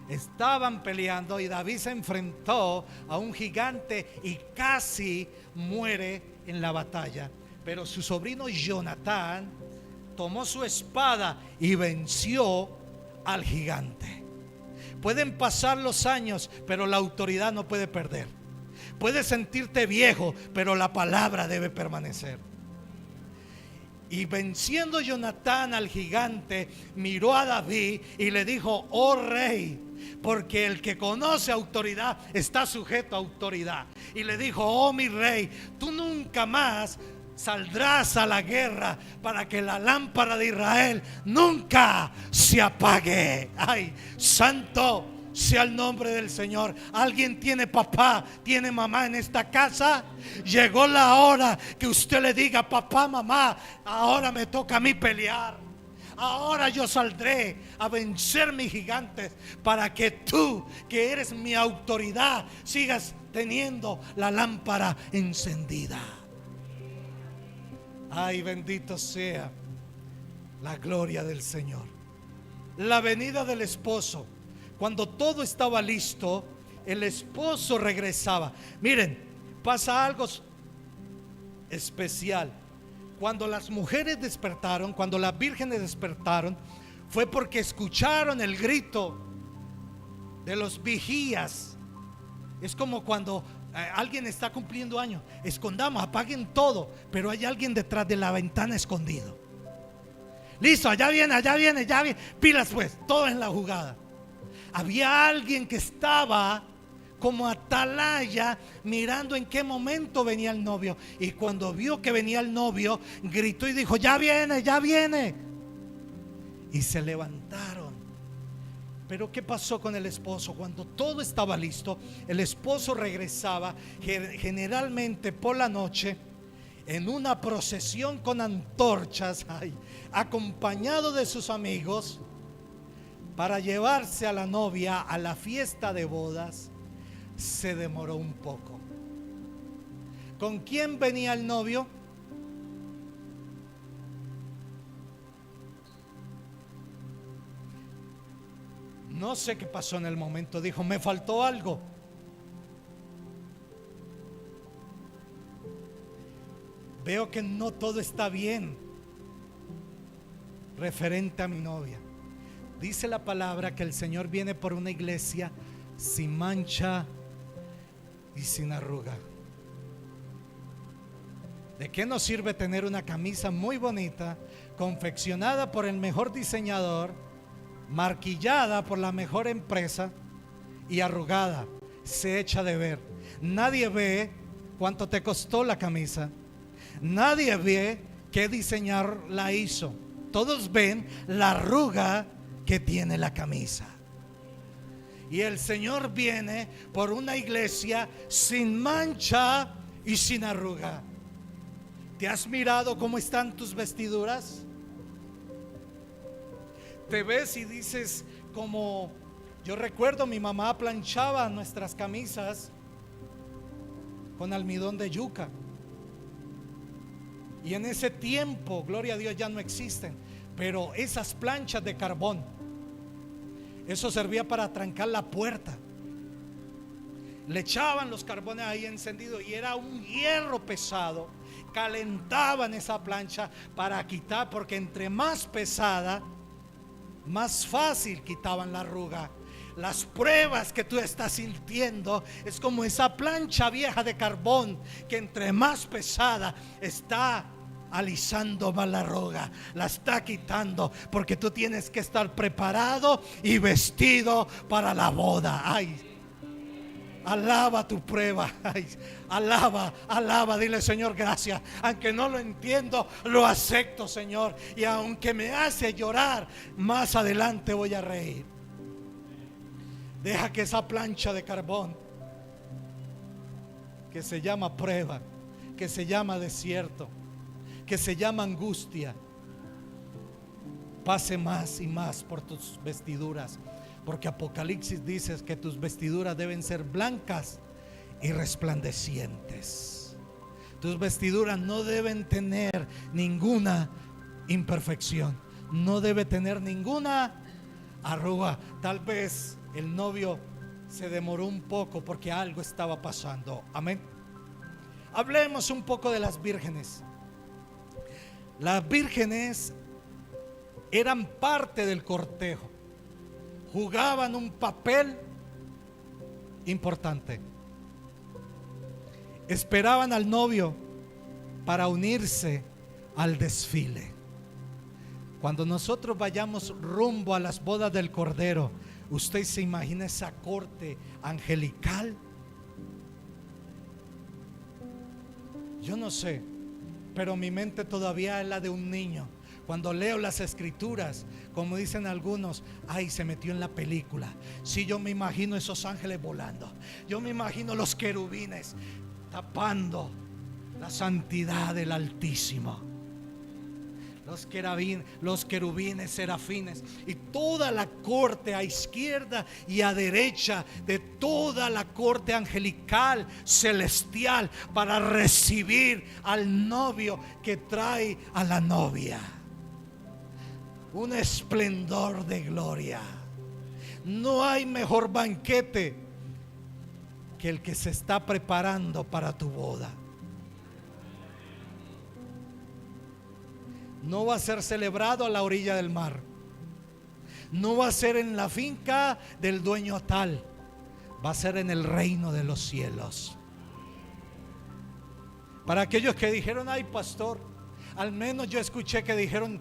Speaker 1: Estaban peleando y David se enfrentó a un gigante y casi muere en la batalla. Pero su sobrino Jonatán tomó su espada y venció al gigante. Pueden pasar los años, pero la autoridad no puede perder. Puedes sentirte viejo, pero la palabra debe permanecer. Y venciendo Jonatán al gigante, miró a David y le dijo: oh rey, porque el que conoce autoridad está sujeto a autoridad. Y le dijo: oh mi rey, tú nunca más saldrás a la guerra, para que la lámpara de Israel nunca se apague. Ay, santo sea el nombre del Señor. ¿Alguien tiene papá, tiene mamá en esta casa? Llegó la hora que usted le diga: papá, mamá, ahora me toca a mí pelear. Ahora yo saldré a vencer mis gigantes, para que tú, que eres mi autoridad, sigas teniendo la lámpara encendida. Ay, bendito sea la gloria del Señor. La venida del esposo. Cuando todo estaba listo, el esposo regresaba. Miren, pasa algo especial. Cuando las mujeres despertaron, cuando las vírgenes despertaron, fue porque escucharon el grito de los vigías. Es como cuando alguien está cumpliendo años. Escondamos, apaguen todo, pero hay alguien detrás de la ventana escondido. Listo, allá viene, ya viene. Pilas pues, todo en la jugada. Había alguien que estaba como atalaya, mirando en qué momento venía el novio. Y cuando vio que venía el novio, gritó y dijo: ya viene. Y se levantaron. Pero ¿qué pasó con el esposo? Cuando todo estaba listo, el esposo regresaba generalmente por la noche, en una procesión con antorchas, acompañado de sus amigos, para llevarse a la novia a la fiesta de bodas. Se demoró un poco. ¿Con quién venía el novio? No sé qué pasó en el momento. Dijo: me faltó algo. Veo que no todo está bien referente a mi novia. Dice la palabra que el Señor viene por una iglesia sin mancha y sin arruga. ¿De qué nos sirve tener una camisa muy bonita, confeccionada por el mejor diseñador, marquillada por la mejor empresa y arrugada? Se echa de ver. Nadie ve cuánto te costó la camisa. Nadie ve qué diseñador la hizo. Todos ven la arruga que tiene la camisa. Y el Señor viene por una iglesia sin mancha y sin arruga. ¿Te has mirado cómo están tus vestiduras? Te ves y dices, como yo recuerdo, mi mamá planchaba nuestras camisas con almidón de yuca. Y en ese tiempo, gloria a Dios, ya no existen. Pero esas planchas de carbón, eso servía para trancar la puerta. Le echaban los carbones ahí encendidos y era un hierro pesado. Calentaban esa plancha para quitar, porque entre más pesada, más fácil quitaban la arruga. Las pruebas que tú estás sintiendo es como esa plancha vieja de carbón, que entre más pesada está alisando más la arruga, la está quitando, porque tú tienes que estar preparado y vestido para la boda. Ay, alaba tu prueba. Ay, alaba, dile: Señor, gracias. Aunque no lo entiendo, lo acepto, Señor. Y aunque me hace llorar, más adelante voy a reír. Deja que esa plancha de carbón, que se llama prueba, que se llama desierto, que se llama angustia, pase más y más por tus vestiduras. Porque Apocalipsis dice que tus vestiduras deben ser blancas y resplandecientes. Tus vestiduras no deben tener ninguna imperfección, no debe tener ninguna arruga. Tal vez el novio se demoró un poco porque algo estaba pasando. Amén. Hablemos un poco de las vírgenes. Las vírgenes eran parte del cortejo, jugaban un papel importante. Esperaban al novio para unirse al desfile. Cuando nosotros vayamos rumbo a las bodas del Cordero, ¿usted se imagina esa corte angelical? Yo no sé, pero mi mente todavía es la de un niño. Cuando leo las escrituras, como dicen algunos, ay, se metió en la película. Sí, yo me imagino esos ángeles volando. Yo me imagino los querubines tapando la santidad del Altísimo. Los querubines, serafines y toda la corte a izquierda y a derecha de toda la corte angelical celestial para recibir al novio que trae a la novia. Un esplendor de gloria. No hay mejor banquete que el que se está preparando para tu boda. No va a ser celebrado a la orilla del mar. No va a ser en la finca del dueño tal. Va a ser en el reino de los cielos. Para aquellos que dijeron, ay, pastor, al menos yo escuché que dijeron,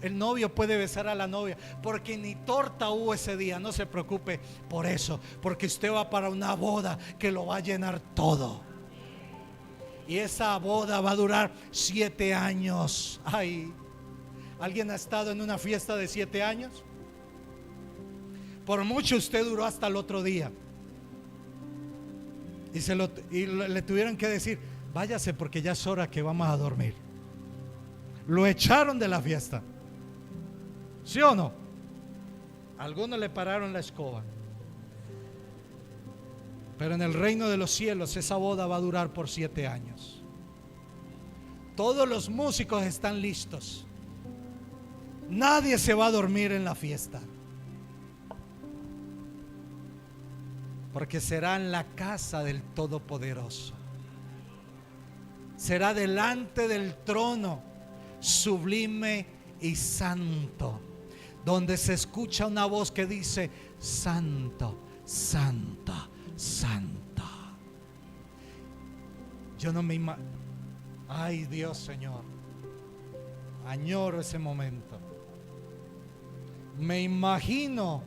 Speaker 1: el novio puede besar a la novia, porque ni torta hubo ese día. No se preocupe por eso, porque usted va para una boda que lo va a llenar todo. Y esa boda va a durar 7 años. Ay, ¿alguien ha estado en una fiesta de 7 años? Por mucho usted duró hasta el otro día. Y le tuvieron que decir, váyase porque ya es hora que vamos a dormir. Lo echaron de la fiesta. ¿Sí o no? Algunos le pararon la escoba. Pero en el reino de los cielos esa boda va a durar por 7 años. Todos los músicos están listos. Nadie se va a dormir en la fiesta, porque será en la casa del Todopoderoso. Será delante del trono sublime y santo, donde se escucha una voz que dice: santo, santo, santo. Yo no me imagino. Ay, Dios, Señor, añoro ese momento. Me imagino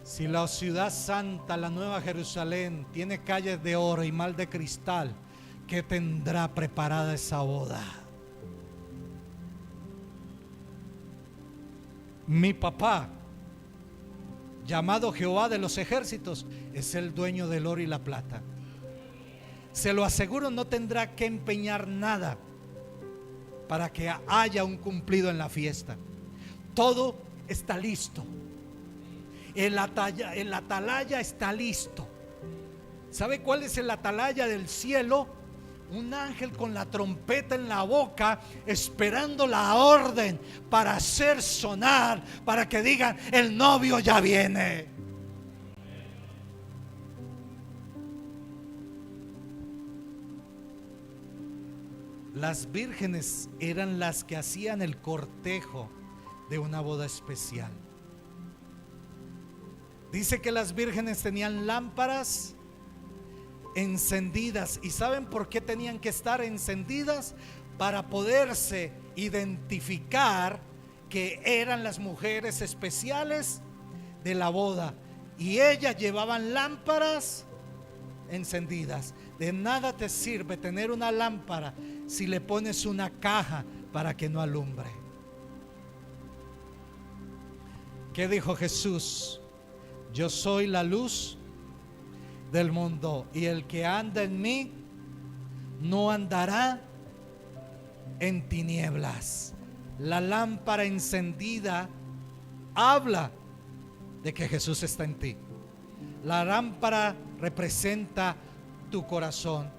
Speaker 1: si la ciudad santa, la Nueva Jerusalén, tiene calles de oro y mal de cristal, ¿qué tendrá preparada esa boda? Mi papá, llamado Jehová de los ejércitos, es el dueño del oro y la plata. Se lo aseguro, no tendrá que empeñar nada para que haya un cumplido en la fiesta. Todo está listo. El atalaya está listo. ¿Sabe cuál es el atalaya del cielo? Un ángel con la trompeta en la boca, esperando la orden para hacer sonar, para que digan: el novio ya viene. Las vírgenes eran las que hacían el cortejo de una boda especial. Dice que las vírgenes tenían lámparas encendidas. ¿Y saben por qué tenían que estar encendidas? Para poderse identificar que eran las mujeres especiales de la boda. Y ellas llevaban lámparas encendidas. De nada te sirve tener una lámpara si le pones una caja para que no alumbre. ¿Qué dijo Jesús? Yo soy la luz del mundo, y el que anda en mí no andará en tinieblas. La lámpara encendida habla de que Jesús está en ti. La lámpara representa tu corazón,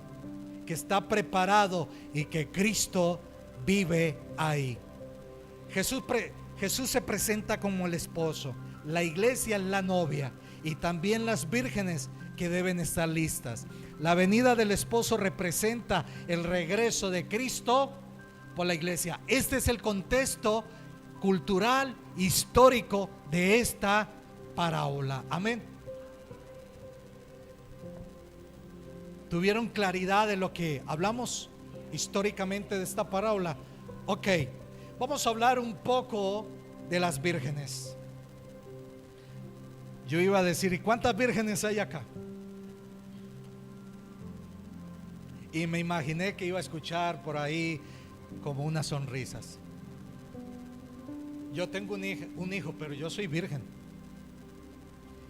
Speaker 1: que está preparado y que Cristo vive ahí. Jesús se presenta como el esposo, la iglesia es la novia, y también las vírgenes que deben estar listas. La venida del esposo representa el regreso de Cristo por la iglesia. Este es el contexto cultural, histórico de esta parábola. Amén. ¿Tuvieron claridad de lo que hablamos históricamente de esta parábola? Ok, vamos a hablar un poco de las vírgenes. Yo iba a decir: ¿y cuántas vírgenes hay acá? Y me imaginé que iba a escuchar por ahí como unas sonrisas. Yo tengo un hijo, pero yo soy virgen.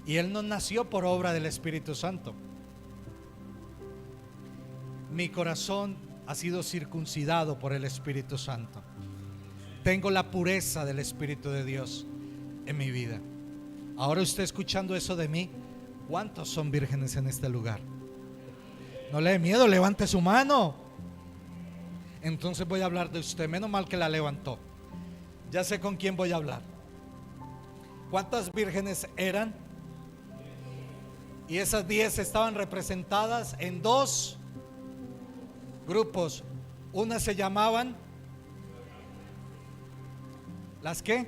Speaker 1: Y él no nació por obra del Espíritu Santo. Mi corazón ha sido circuncidado por el Espíritu Santo. Tengo la pureza del Espíritu de Dios en mi vida. Ahora usted escuchando eso de mí, ¿cuántos son vírgenes en este lugar? No le dé miedo, levante su mano. Entonces voy a hablar de usted. Menos mal que la levantó. Ya sé con quién voy a hablar. ¿Cuántas vírgenes eran? Y esas 10 estaban representadas en dos grupos. Unas se llamaban ¿las qué?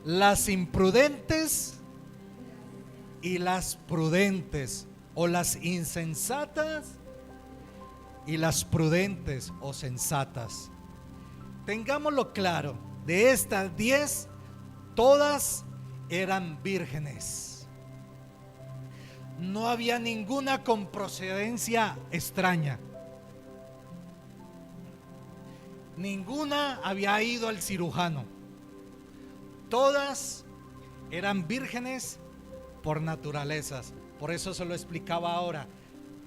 Speaker 1: Las imprudentes y las prudentes, o las insensatas y las prudentes o sensatas. Tengámoslo claro, de estas 10, todas eran vírgenes. No había ninguna con procedencia extraña. Ninguna había ido al cirujano. Todas eran vírgenes por naturalezas. Por eso se lo explicaba ahora.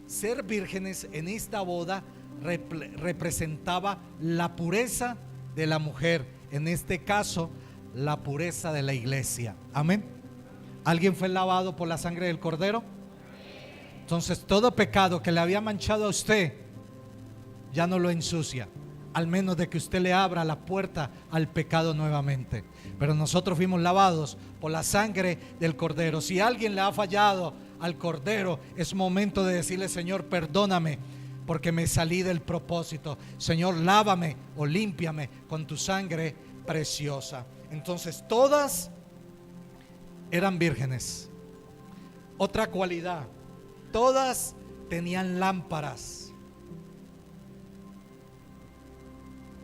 Speaker 1: Ser vírgenes en esta boda representaba la pureza de la mujer. En este caso, la pureza de la iglesia. Amén. ¿Alguien fue lavado por la sangre del Cordero? Entonces todo pecado que le había manchado a usted ya no lo ensucia, al menos de que usted le abra la puerta al pecado nuevamente. Pero nosotros fuimos lavados por la sangre del Cordero. Si alguien le ha fallado al Cordero, es momento de decirle: Señor, perdóname porque me salí del propósito. Señor, lávame o límpiame con tu sangre preciosa. Entonces todas eran vírgenes. Otra cualidad: todas tenían lámparas.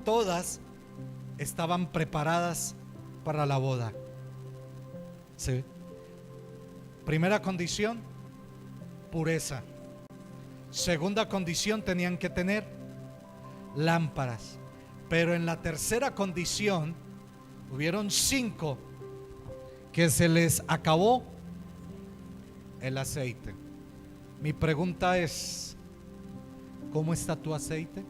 Speaker 1: Todas estaban preparadas para la boda. ¿Sí? Primera condición: pureza. Segunda condición, tenían que tener lámparas. Pero en la tercera condición, hubieron 5 que se les acabó el aceite. Mi pregunta es, ¿cómo está tu aceite?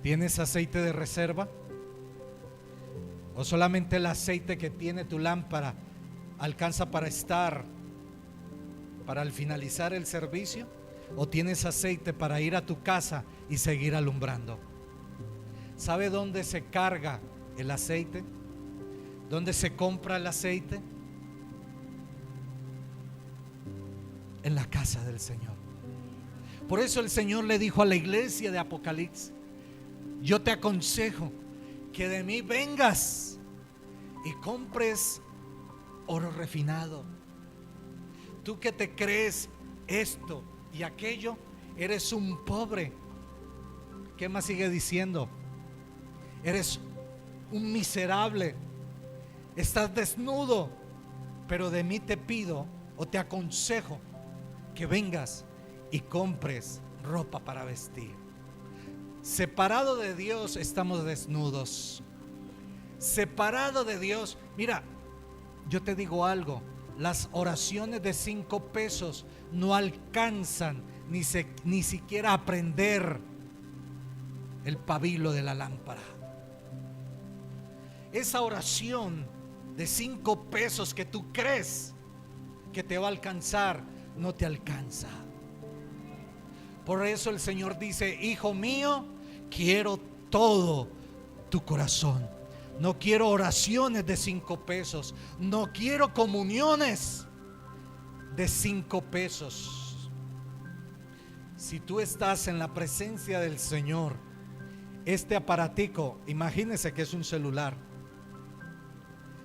Speaker 1: ¿Tienes aceite de reserva? ¿O solamente el aceite que tiene tu lámpara alcanza para al finalizar el servicio? ¿O tienes aceite para ir a tu casa y seguir alumbrando? ¿Sabe dónde se carga el aceite? ¿Dónde se compra el aceite? En la casa del Señor. Por eso el Señor le dijo a la iglesia de Apocalipsis: yo te aconsejo que de mí vengas y compres oro refinado. Tú que te crees esto y aquello, eres un pobre. ¿Qué más sigue diciendo? Eres un miserable, estás desnudo, pero de mí te pido o te aconsejo que vengas y compres ropa para vestir. Separado de Dios estamos desnudos. Separado de Dios, mira, yo te digo algo, las oraciones de 5 pesos no alcanzan ni siquiera a prender el pabilo de la lámpara. Esa oración de 5 pesos que tú crees que te va a alcanzar, no te alcanza. Por eso el Señor dice: hijo mío, quiero todo tu corazón. No quiero oraciones de 5 pesos. No quiero comuniones de 5 pesos. Si tú estás en la presencia del Señor, este aparatico, imagínese que es un celular.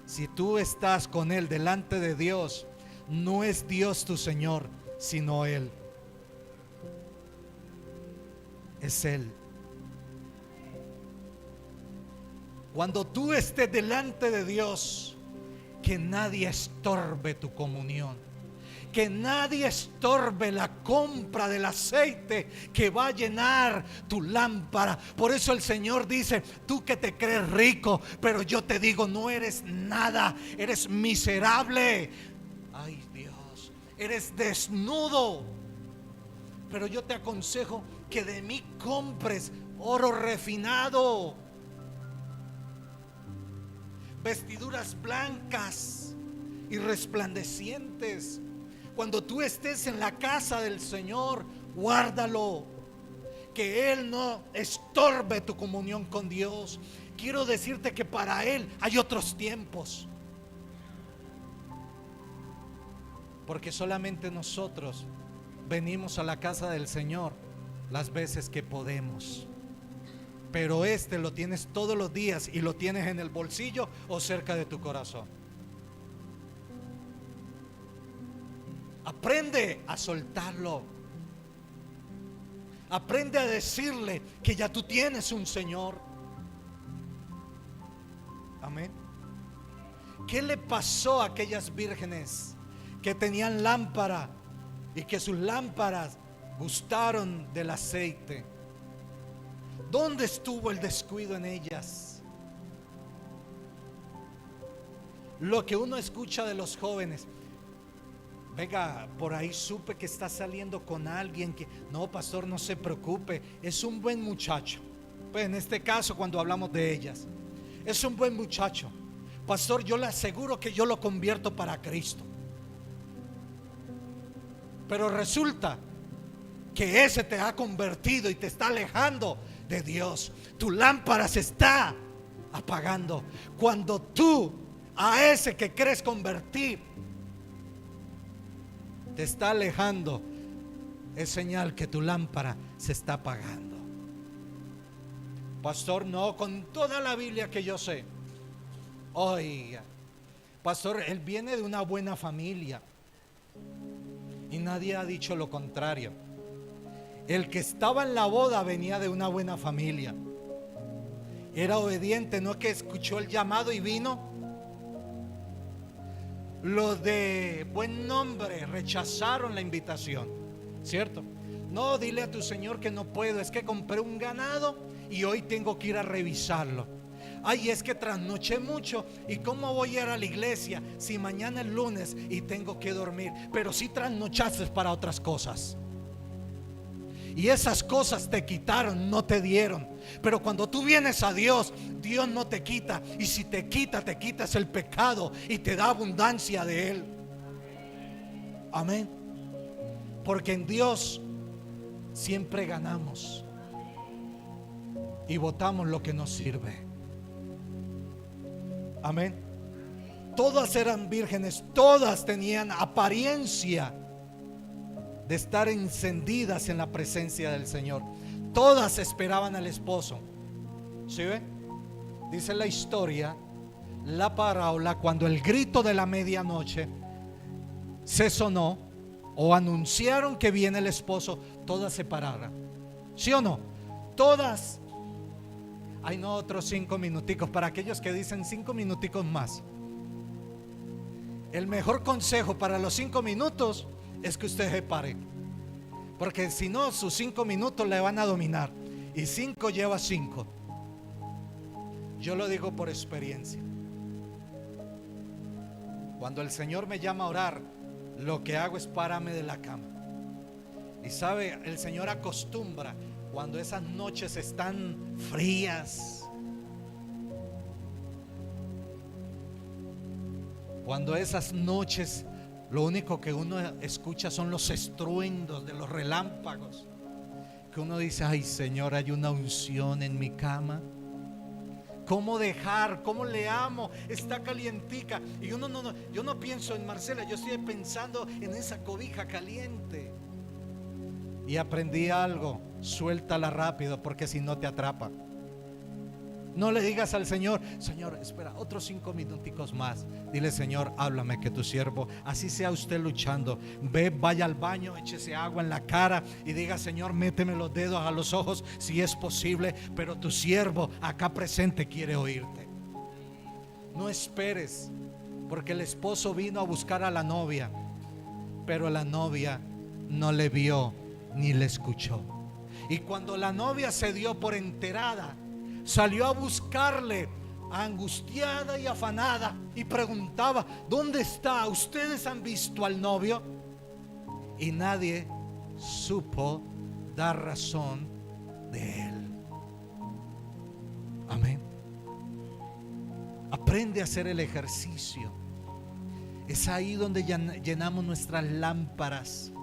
Speaker 1: Si tú estás con Él delante de Dios, no es Dios tu Señor, sino Él. Es Él. Cuando tú estés delante de Dios, que nadie estorbe tu comunión, que nadie estorbe la compra del aceite que va a llenar tu lámpara. Por eso el Señor dice: tú que te crees rico, pero yo te digo, no eres nada, eres miserable. Ay Dios, eres desnudo. Pero yo te aconsejo que de mí compres oro refinado, vestiduras blancas y resplandecientes. Cuando tú estés en la casa del Señor, guárdalo, que Él no estorbe tu comunión con Dios. Quiero decirte que para Él hay otros tiempos, porque solamente nosotros venimos a la casa del Señor las veces que podemos. Pero este lo tienes todos los días y lo tienes en el bolsillo o cerca de tu corazón. Aprende a soltarlo. Aprende a decirle que ya tú tienes un Señor. Amén. ¿Qué le pasó a aquellas vírgenes que tenían lámpara y que sus lámparas gustaron del aceite? ¿Dónde estuvo el descuido en ellas? Lo que uno escucha de los jóvenes: venga, por ahí supe que está saliendo con alguien que... No, pastor, no se preocupe, es un buen muchacho. Pues en este caso, cuando hablamos de ellas, es un buen muchacho. Pastor, yo le aseguro que yo lo convierto para Cristo. Pero resulta que ese te ha convertido y te está alejando de Dios. Tu lámpara se está apagando. Cuando tú a ese que crees convertir te está alejando, es señal que tu lámpara se está apagando. Pastor, no, con toda la Biblia que yo sé. Oiga, pastor, él viene de una buena familia y nadie ha dicho lo contrario. El que estaba en la boda venía de una buena familia, era obediente, no es que escuchó el llamado y vino. Los de buen nombre rechazaron la invitación, ¿cierto? No, dile a tu Señor que no puedo, es que compré un ganado y hoy tengo que ir a revisarlo. Ay, es que trasnoché mucho y cómo voy a ir a la iglesia si mañana es lunes y tengo que dormir. Pero si trasnochaste para otras cosas y esas cosas te quitaron, no te dieron. Pero cuando tú vienes a Dios, Dios no te quita. Y si te quita, te quitas el pecado y te da abundancia de Él. Amén. Porque en Dios siempre ganamos y votamos lo que nos sirve. Amén. Todas eran vírgenes, todas tenían apariencia de estar encendidas en la presencia del Señor. Todas esperaban al esposo. ¿Sí ve? Dice la historia, la parábola, cuando el grito de la medianoche se sonó o anunciaron que viene el esposo, todas se pararon. ¿Sí o no? Todas. Hay no otros 5 minuticos para aquellos que dicen 5 minuticos más. El mejor consejo para los 5 minutos es que usted se pare, porque si no, sus 5 minutos le van a dominar. Y 5 lleva 5. Yo lo digo por experiencia. Cuando el Señor me llama a orar, lo que hago es pararme de la cama. Y sabe, el Señor acostumbra, cuando esas noches están frías, cuando esas noches lo único que uno escucha son los estruendos de los relámpagos, que uno dice: ay, Señor, hay una unción en mi cama. ¿Cómo dejar? ¿Cómo le amo? Está calientica. Y yo no pienso en Marcela, yo estoy pensando en esa cobija caliente. Y aprendí algo: suéltala rápido, porque si no te atrapa. No le digas al Señor: Señor, espera otros 5 minuticos más. Dile: Señor, háblame, que tu siervo, así sea usted luchando, vaya al baño, échese agua en la cara y diga: Señor, méteme los dedos a los ojos si es posible, pero tu siervo acá presente quiere oírte. No esperes, porque el esposo vino a buscar a la novia, pero la novia no le vio ni le escuchó. Y cuando la novia se dio por enterada, salió a buscarle, angustiada y afanada, y preguntaba: ¿dónde está? ¿Ustedes han visto al novio? Y nadie supo dar razón de él. Amén. Aprende a hacer el ejercicio. Es ahí donde llenamos nuestras lámparas.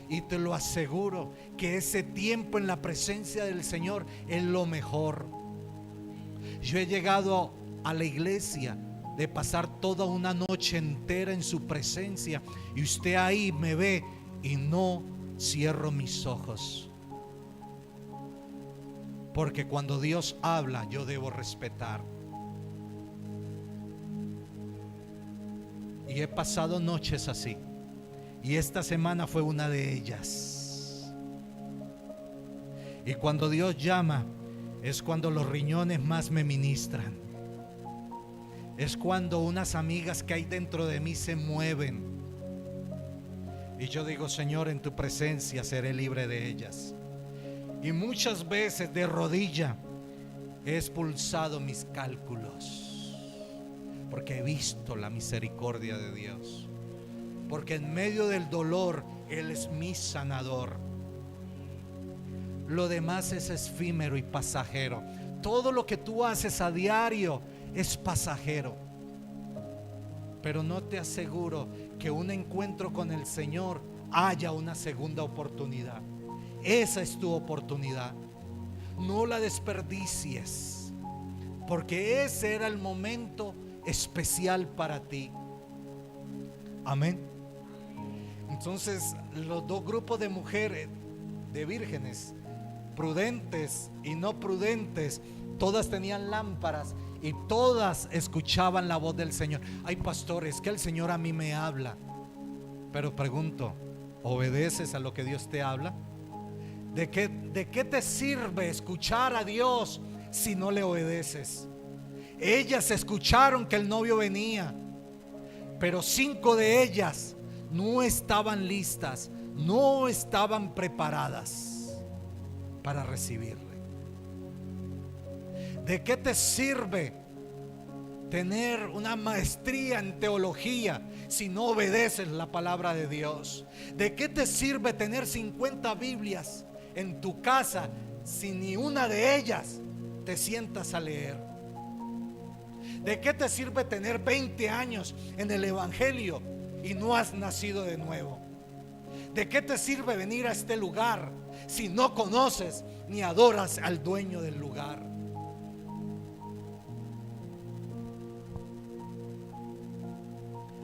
Speaker 1: Y te lo aseguro que ese tiempo en la presencia del Señor es lo mejor. Yo he llegado a la iglesia de pasar toda una noche entera en su presencia, y usted ahí me ve y no cierro mis ojos, porque cuando Dios habla yo debo respetar. Y he pasado noches así, y esta semana fue una de ellas. Y cuando Dios llama, es cuando los riñones más me ministran. Es cuando unas amigas que hay dentro de mí se mueven. Y yo digo: Señor, en tu presencia seré libre de ellas. Y muchas veces de rodilla he expulsado mis cálculos, porque he visto la misericordia de Dios. Porque en medio del dolor Él es mi sanador. Lo demás es efímero y pasajero. Todo lo que tú haces a diario es pasajero. Pero no te aseguro que un encuentro con el Señor haya una segunda oportunidad. Esa es tu oportunidad. No la desperdicies, porque ese era el momento especial para ti. Amén. Entonces, los dos grupos de mujeres, de vírgenes, prudentes y no prudentes, todas tenían lámparas y todas escuchaban la voz del Señor. Ay, pastores, que el Señor a mí me habla. Pero pregunto, ¿obedeces a lo que Dios te habla? ¿De qué te sirve escuchar a Dios si no le obedeces? Ellas escucharon que el novio venía. pero 5 de ellas no estaban listas, no estaban preparadas para recibirle. ¿De qué te sirve tener una maestría en teología si no obedeces la palabra de Dios? ¿De qué te sirve tener 50 Biblias en tu casa si ni una de ellas te sientas a leer? ¿De qué te sirve tener 20 años en el Evangelio y no has nacido de nuevo? ¿De qué te sirve venir a este lugar si no conoces ni adoras al dueño del lugar?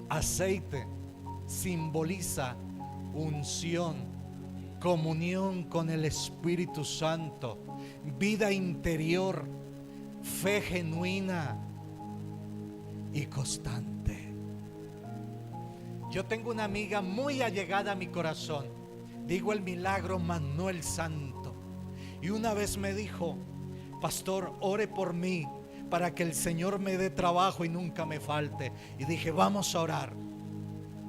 Speaker 1: Aceite simboliza unción, comunión con el Espíritu Santo, vida interior, fe genuina y constante. Yo tengo una amiga muy allegada a mi corazón, digo el milagro Manuel Santo, y una vez me dijo: pastor, ore por mí para que el Señor me dé trabajo y nunca me falte. Y dije: vamos a orar.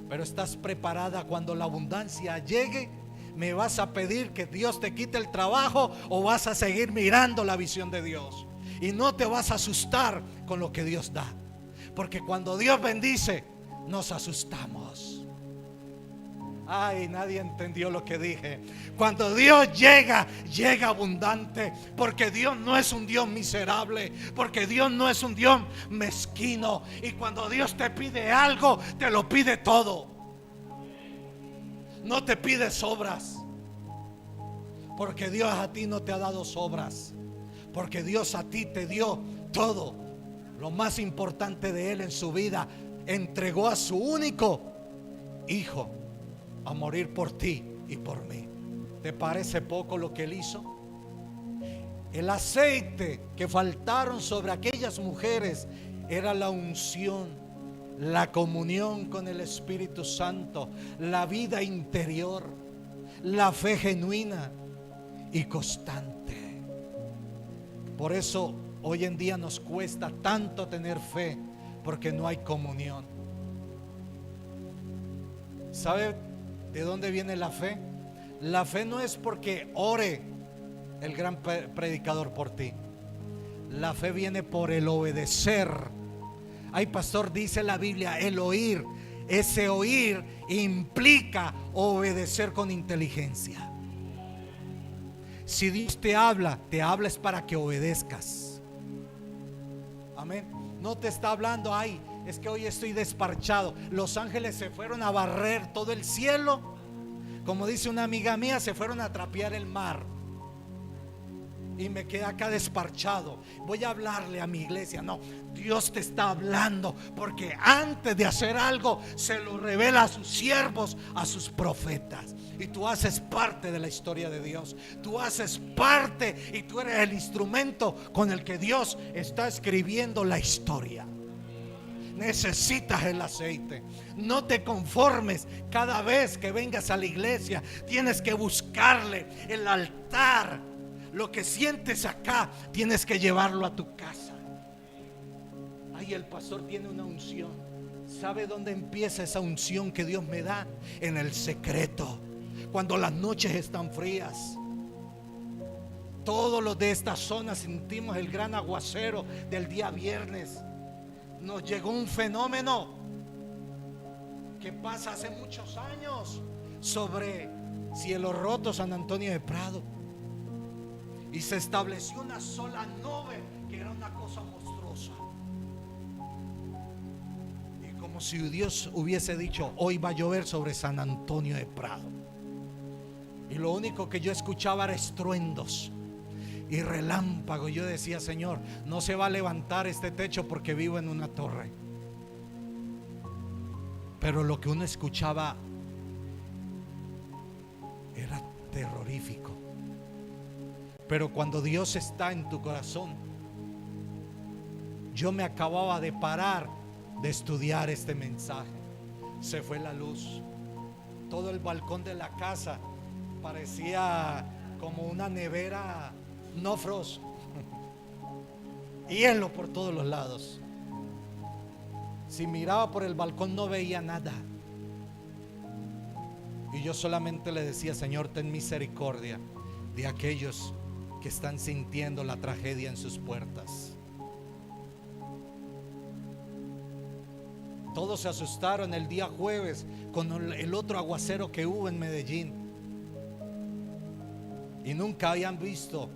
Speaker 1: Pero ¿estás preparada cuando la abundancia llegue? ¿Me vas a pedir que Dios te quite el trabajo o vas a seguir mirando la visión de Dios? Y no te vas a asustar con lo que Dios da, porque cuando Dios bendice nos asustamos. Ay, nadie entendió lo que dije. Cuando Dios llega, llega abundante, porque Dios no es un Dios miserable, porque Dios no es un Dios mezquino. Y cuando Dios te pide algo, te lo pide todo. No te pide sobras, porque Dios a ti no te ha dado sobras, porque Dios a ti te dio todo. Lo más importante de Él en su vida: entregó a su único Hijo a morir por ti y por mí. ¿Te parece poco lo que Él hizo? El aceite que faltaron sobre aquellas mujeres era la unción, la comunión con el Espíritu Santo, la vida interior, la fe genuina y constante. Por eso hoy en día nos cuesta tanto tener fe, porque no hay comunión. ¿Sabe de dónde viene la fe? La fe no es porque ore el gran predicador por ti. La fe viene por el obedecer. Ay, pastor, dice la Biblia el oír. Ese oír implica obedecer con inteligencia. Si Dios te habla es para que obedezcas. Amén. No te está hablando: ay, es que hoy estoy desparchado. Los ángeles se fueron a barrer todo el cielo. Como dice una amiga mía, se fueron a trapear el mar y me quedé acá desparchado. Voy a hablarle a mi iglesia. No, Dios te está hablando, porque antes de hacer algo se lo revela a sus siervos, a sus profetas. Y tú haces parte de la historia de Dios. Tú haces parte y tú eres el instrumento con el que Dios está escribiendo la historia. Necesitas el aceite. No te conformes. Cada vez que vengas a la iglesia tienes que buscarle el altar. Lo que sientes acá tienes que llevarlo a tu casa. Ay, el pastor tiene una unción. ¿Sabe dónde empieza esa unción que Dios me da? En el secreto, cuando las noches están frías. Todos los de esta zona sentimos el gran aguacero del día viernes. Nos llegó un fenómeno que pasa hace muchos años sobre Cielo Roto, San Antonio de Prado, y se estableció una sola nube que era una cosa monstruosa. Y como si Dios hubiese dicho: hoy va a llover sobre San Antonio de Prado. Y lo único que yo escuchaba era estruendos y relámpago. Yo decía: Señor, no se va a levantar este techo porque vivo en una torre. Pero lo que uno escuchaba era terrorífico. Pero cuando Dios está en tu corazón, yo me acababa de parar de estudiar este mensaje. Se fue la luz. Todo el balcón de la casa parecía como una nevera no frost. Hielo por todos los lados. Si miraba por el balcón no veía nada. Y yo solamente le decía: Señor, ten misericordia de aquellos que están sintiendo la tragedia en sus puertas. Todos se asustaron el día jueves con el otro aguacero que hubo en Medellín. Y nunca habían visto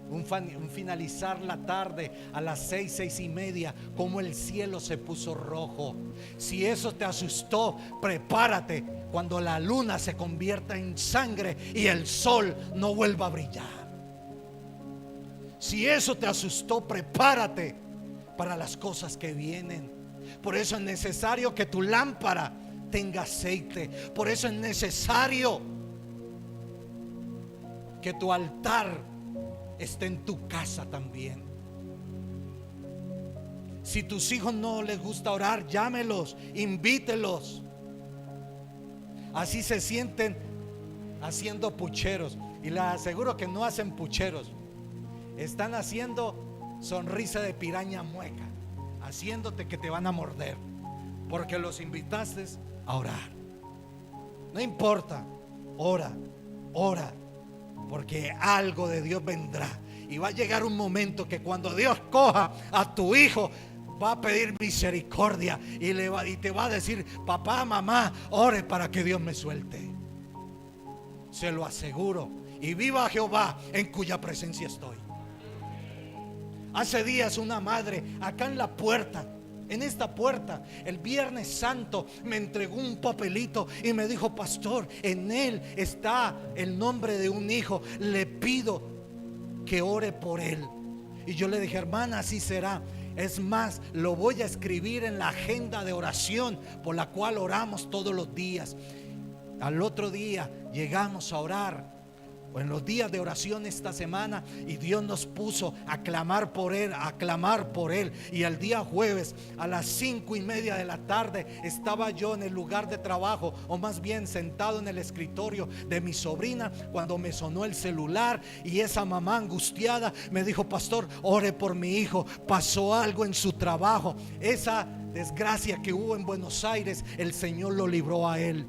Speaker 1: un finalizar la tarde a las 6:30, como el cielo se puso rojo. Si eso te asustó, prepárate cuando la luna se convierta en sangre y el sol no vuelva a brillar. Si eso te asustó, prepárate para las cosas que vienen. Por eso es necesario que tu lámpara tenga aceite. Por eso es necesario que tu altar esté en tu casa también. Si tus hijos no les gusta orar, llámelos, invítelos. Así se sienten haciendo pucheros. Y les aseguro que no hacen pucheros. Están haciendo sonrisa de piraña mueca, haciéndote que te van a morder, porque los invitaste a orar. No importa, ora, ora, porque algo de Dios vendrá. Y va a llegar un momento que cuando Dios coja a tu hijo, va a pedir misericordia y te va a decir: papá, mamá, ore para que Dios me suelte. Se lo aseguro. Y viva Jehová, en cuya presencia estoy. Hace días una madre acá en la puerta, en esta puerta, el Viernes Santo, me entregó un papelito y me dijo: pastor, en él está el nombre de un hijo, le pido que ore por él. Y yo le dije: hermana, así será. Es más, lo voy a escribir en la agenda de oración por la cual oramos todos los días. Al otro día llegamos a orar, o en los días de oración esta semana, y Dios nos puso a clamar por él, a clamar por él. Y el día jueves a las 5:30 de la tarde estaba yo en el lugar de trabajo, o más bien sentado en el escritorio de mi sobrina, cuando me sonó el celular y esa mamá angustiada me dijo: pastor, ore por mi hijo, pasó algo en su trabajo. Esa desgracia que hubo en Buenos Aires, el Señor lo libró a él.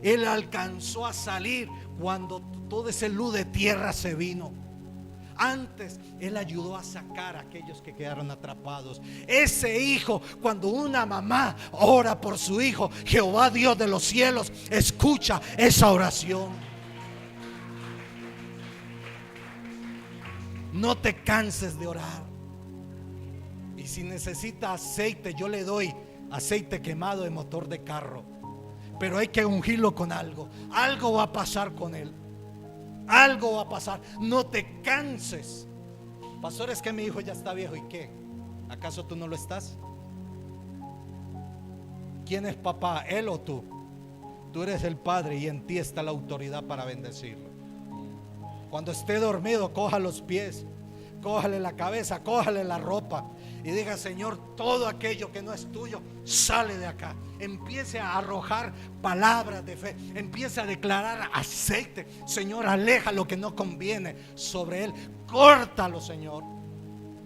Speaker 1: Él alcanzó a salir cuando todo ese luz de tierra se vino. Antes él ayudó a sacar a aquellos que quedaron atrapados. Ese hijo, cuando una mamá ora por su hijo, Jehová Dios de los cielos escucha esa oración. No te canses de orar. Y si necesita aceite, yo le doy aceite quemado de motor de carro. Pero hay que ungirlo con algo. Algo va a pasar con él. Algo va a pasar. No te canses. Pastor, es que mi hijo ya está viejo. ¿Y qué? ¿Acaso tú no lo estás? ¿Quién es papá? ¿Él o tú? Tú eres el padre y en ti está la autoridad para bendecirlo. Cuando esté dormido, coja los pies, cójale la cabeza, cójale la ropa y diga: Señor, todo aquello que no es tuyo, sale de acá. Empiece a arrojar palabras de fe, empiece a declarar aceite. Señor, aleja lo que no conviene sobre él, córtalo, Señor.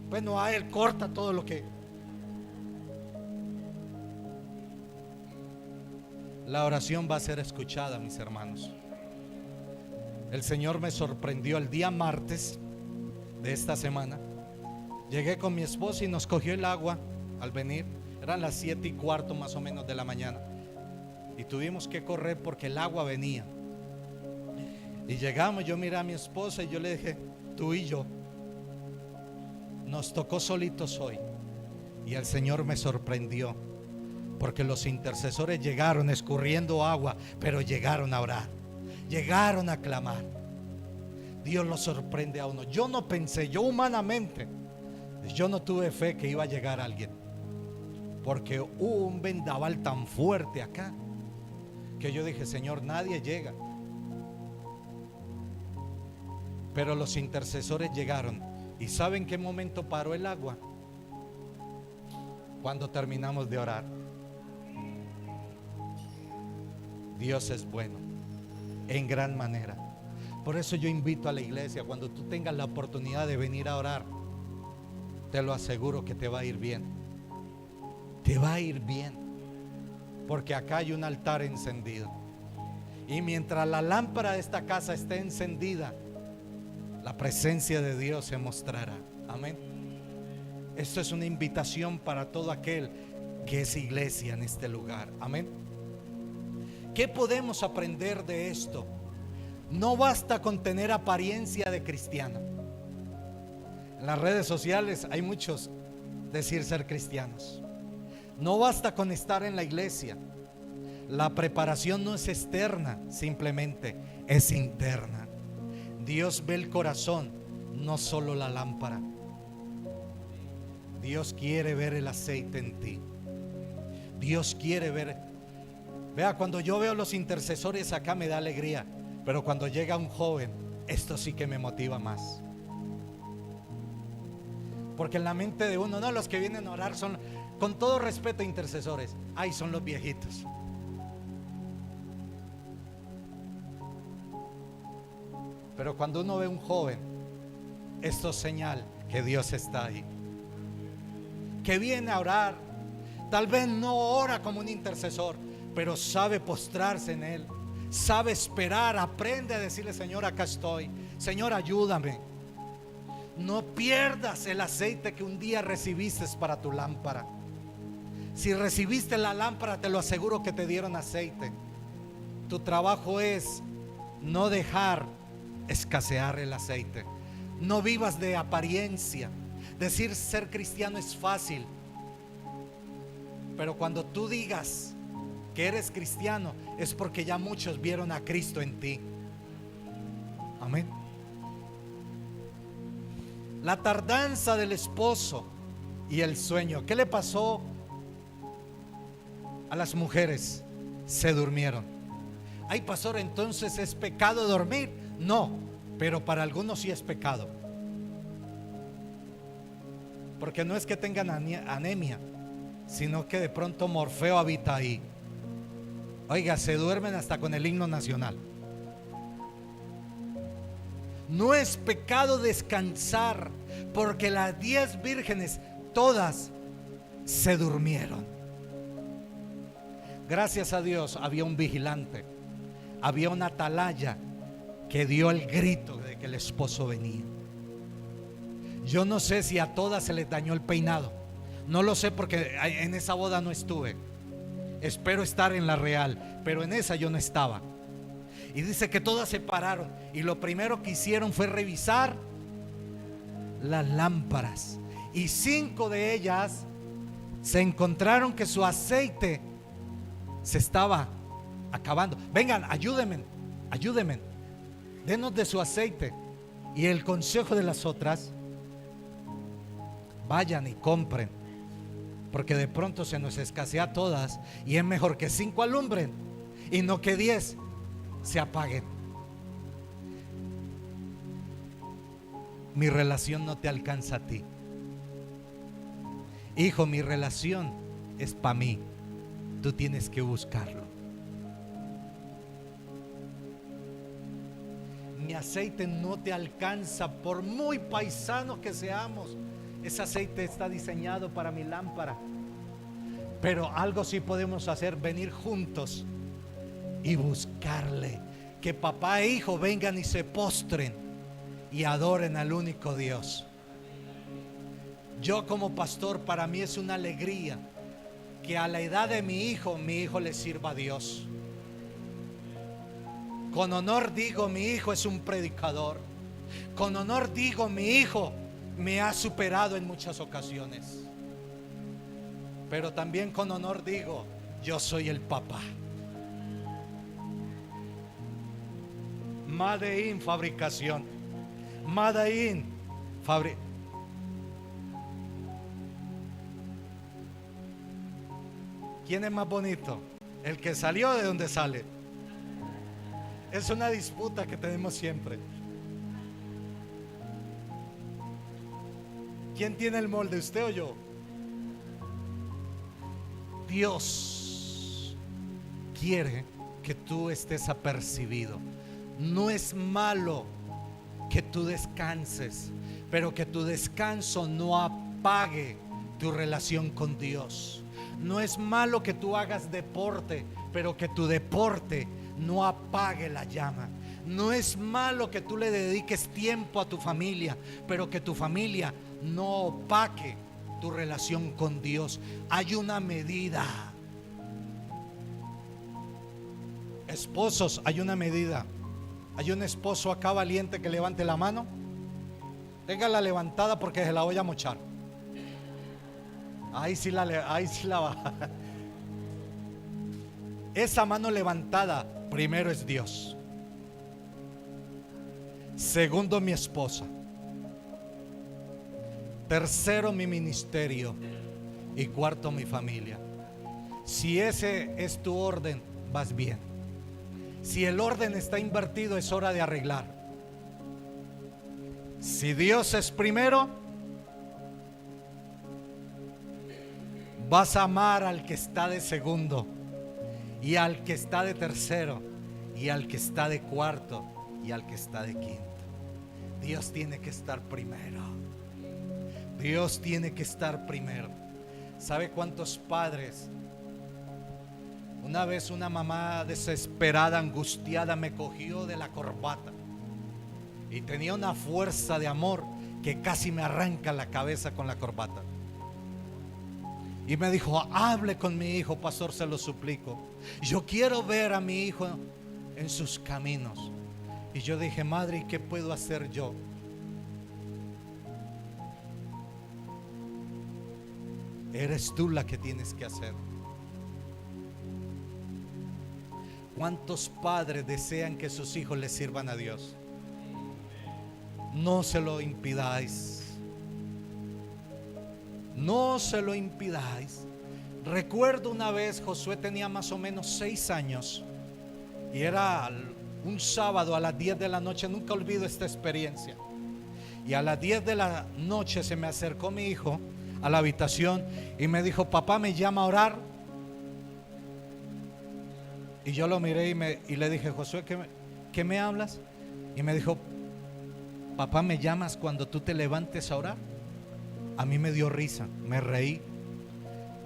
Speaker 1: Bueno, a él corta todo lo que... La oración va a ser escuchada, mis hermanos. El Señor me sorprendió el día martes de esta semana. Llegué con mi esposa y nos cogió el agua al venir. Eran las 7:15 más o menos de la mañana. Y tuvimos que correr porque el agua venía. Y llegamos, yo miré a mi esposa y yo le dije: tú y yo nos tocó solitos hoy. Y el Señor me sorprendió, porque los intercesores llegaron escurriendo agua, pero llegaron a orar, llegaron a clamar. Dios lo sorprende a uno. Yo no pensé, yo humanamente, yo no tuve fe que iba a llegar alguien, porque hubo un vendaval tan fuerte acá que yo dije: Señor, nadie llega. Pero los intercesores llegaron. ¿Y saben qué momento paró el agua? Cuando terminamos de orar. Dios es bueno en gran manera. Por eso yo invito a la iglesia, cuando tú tengas la oportunidad de venir a orar, te lo aseguro que te va a ir bien. te va a ir bien, porque acá hay un altar encendido. Y mientras la lámpara de esta casa esté encendida, la presencia de Dios se mostrará. Amén. Esto es una invitación para todo aquel que es iglesia en este lugar. Amén. ¿Qué podemos aprender de esto? No basta con tener apariencia de cristiano. En las redes sociales hay muchos decir ser cristianos. No basta con estar en la iglesia. La preparación no es externa, simplemente es interna. Dios ve el corazón, no solo la lámpara. Dios quiere ver el aceite en ti. Dios quiere ver. Vea, cuando yo veo los intercesores acá me da alegría, pero cuando llega un joven, esto sí que me motiva más. Porque en la mente de uno, no, los que vienen a orar son, con todo respeto, intercesores. Ay, son los viejitos. Pero cuando uno ve un joven, esto es señal que Dios está ahí, que viene a orar. Tal vez no ora como un intercesor, pero sabe postrarse en Él, sabe esperar, aprende a decirle: Señor, acá estoy, Señor, ayúdame. No pierdas el aceite que un día recibiste para tu lámpara. Si recibiste la lámpara, te lo aseguro que te dieron aceite. Tu trabajo es no dejar escasear el aceite. No vivas de apariencia. Decir ser cristiano es fácil, pero cuando tú digas que eres cristiano es porque ya muchos vieron a Cristo en ti. Amén. La tardanza del esposo y el sueño. ¿Qué le pasó a las mujeres? Se durmieron. Ay, pastor, entonces ¿es pecado dormir? No, pero para algunos sí es pecado. Porque no es que tengan anemia, sino que de pronto Morfeo habita ahí. Oiga, se duermen hasta con el himno nacional. No es pecado descansar, porque las 10 vírgenes todas se durmieron. Gracias a Dios había un vigilante, había una atalaya que dio el grito de que el esposo venía. Yo no sé si a todas se les dañó el peinado, no lo sé porque en esa boda no estuve. Espero estar en la real, pero en esa yo no estaba. Y dice que todas se pararon y lo primero que hicieron fue revisar las lámparas, y 5 de ellas se encontraron que su aceite se estaba acabando. Vengan, ayúdenme, denos de su aceite. Y el consejo de las otras: vayan y compren, porque de pronto se nos escasea a todas, y es mejor que 5 alumbren y no que 10 se apaguen. Mi relación no te alcanza a ti, hijo. Mi relación es para mí. Tú tienes que buscarlo. Mi aceite no te alcanza, por muy paisanos que seamos. Ese aceite está diseñado para mi lámpara. Pero algo sí podemos hacer: venir juntos y buscarle. Que papá e hijo vengan y se postren y adoren al único Dios. Yo como pastor, para mí es una alegría que a la edad de mi hijo le sirva a Dios. Con honor digo, mi hijo es un predicador. Con honor digo, mi hijo me ha superado en muchas ocasiones. Pero también con honor digo, yo soy el papá. Made in fabricación. Made in ¿Quién es más bonito? ¿El que salió o de donde sale? Es una disputa que tenemos siempre. ¿Quién tiene el molde, usted o yo? Dios quiere que tú estés apercibido. No es malo que tú descanses, pero que tu descanso no apague tu relación con Dios. No es malo que tú hagas deporte, pero que tu deporte no apague la llama. No es malo que tú le dediques tiempo a tu familia, pero que tu familia no opaque tu relación con Dios. Hay una medida. Esposos, hay una medida. Hay un esposo acá valiente que levante la mano. Téngala levantada porque se la voy a mochar. Ahí sí la va. Esa mano levantada, primero es Dios. Segundo, mi esposa. Tercero, mi ministerio. Y cuarto, mi familia. Si ese es tu orden, vas bien. Si el orden está invertido, es hora de arreglar. Si Dios es primero, vas a amar al que está de segundo, y al que está de tercero, y al que está de cuarto, y al que está de quinto. Dios tiene que estar primero. Dios tiene que estar primero. ¿Sabe cuántos padres? Una vez una mamá desesperada, angustiada, me cogió de la corbata y tenía una fuerza de amor que casi me arranca la cabeza con la corbata. Y me dijo: hable con mi hijo, pastor, se lo suplico. Yo quiero ver a mi hijo en sus caminos. Y yo dije: madre, ¿y qué puedo hacer yo? Eres tú la que tienes que hacer. ¿Cuántos padres desean que sus hijos les sirvan a Dios? No se lo impidáis. No se lo impidáis. Recuerdo una vez, Josué tenía más o menos 6 años y era un sábado a las 10 de la noche. Nunca olvido esta experiencia. Y a las 10 de la noche se me acercó mi hijo a la habitación y me dijo: papá, me llama a orar. Y yo lo miré y le dije: Josué, ¿qué me hablas? Y me dijo: papá, ¿me llamas cuando tú te levantes a orar? A mí me dio risa, me reí.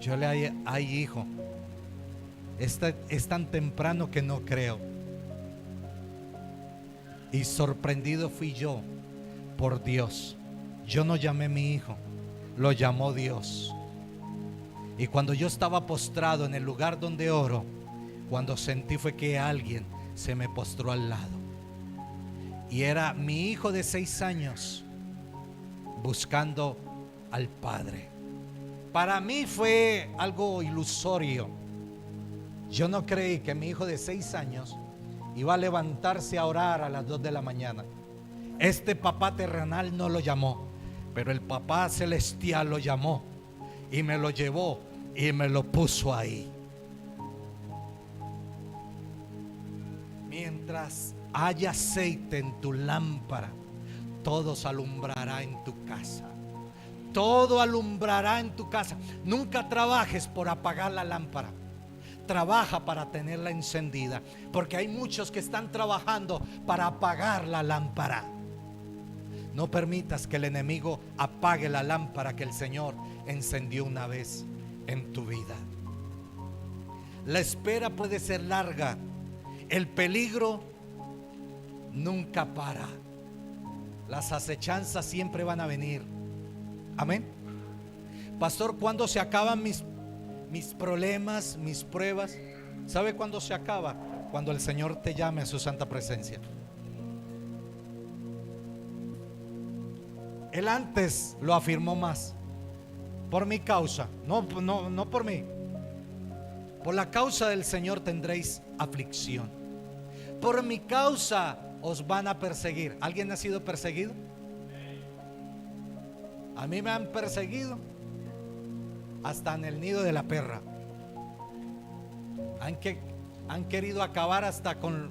Speaker 1: Yo le dije: ay, hijo, es tan temprano que no creo. Y sorprendido fui yo por Dios. Yo no llamé a mi hijo, lo llamó Dios. Y cuando yo estaba postrado en el lugar donde oro, cuando sentí fue que alguien se me postró al lado. Y era mi hijo de 6 años buscando al Padre. Para mí fue algo ilusorio. Yo no creí que mi hijo de 6 años iba a levantarse a orar a las 2 de la mañana. Este papá terrenal no lo llamó, pero el papá celestial lo llamó y me lo llevó y me lo puso ahí. Mientras haya aceite en tu lámpara, todo se alumbrará en tu casa. Todo alumbrará en tu casa. Nunca trabajes por apagar la lámpara. Trabaja para tenerla encendida, porque hay muchos que están trabajando para apagar la lámpara. No permitas que el enemigo apague la lámpara que el Señor encendió una vez en tu vida. La espera puede ser larga. El peligro nunca para. Las acechanzas siempre van a venir. Amén. Pastor, ¿cuándo se acaban mis problemas, mis pruebas? ¿Sabe cuándo se acaba? Cuando el Señor te llame a su santa presencia. Él antes lo afirmó más: por mi causa, no por mí. Por la causa del Señor tendréis aflicción. Por mi causa os van a perseguir. ¿Alguien ha sido perseguido? A mí me han perseguido hasta en el nido de la perra. Han querido acabar hasta con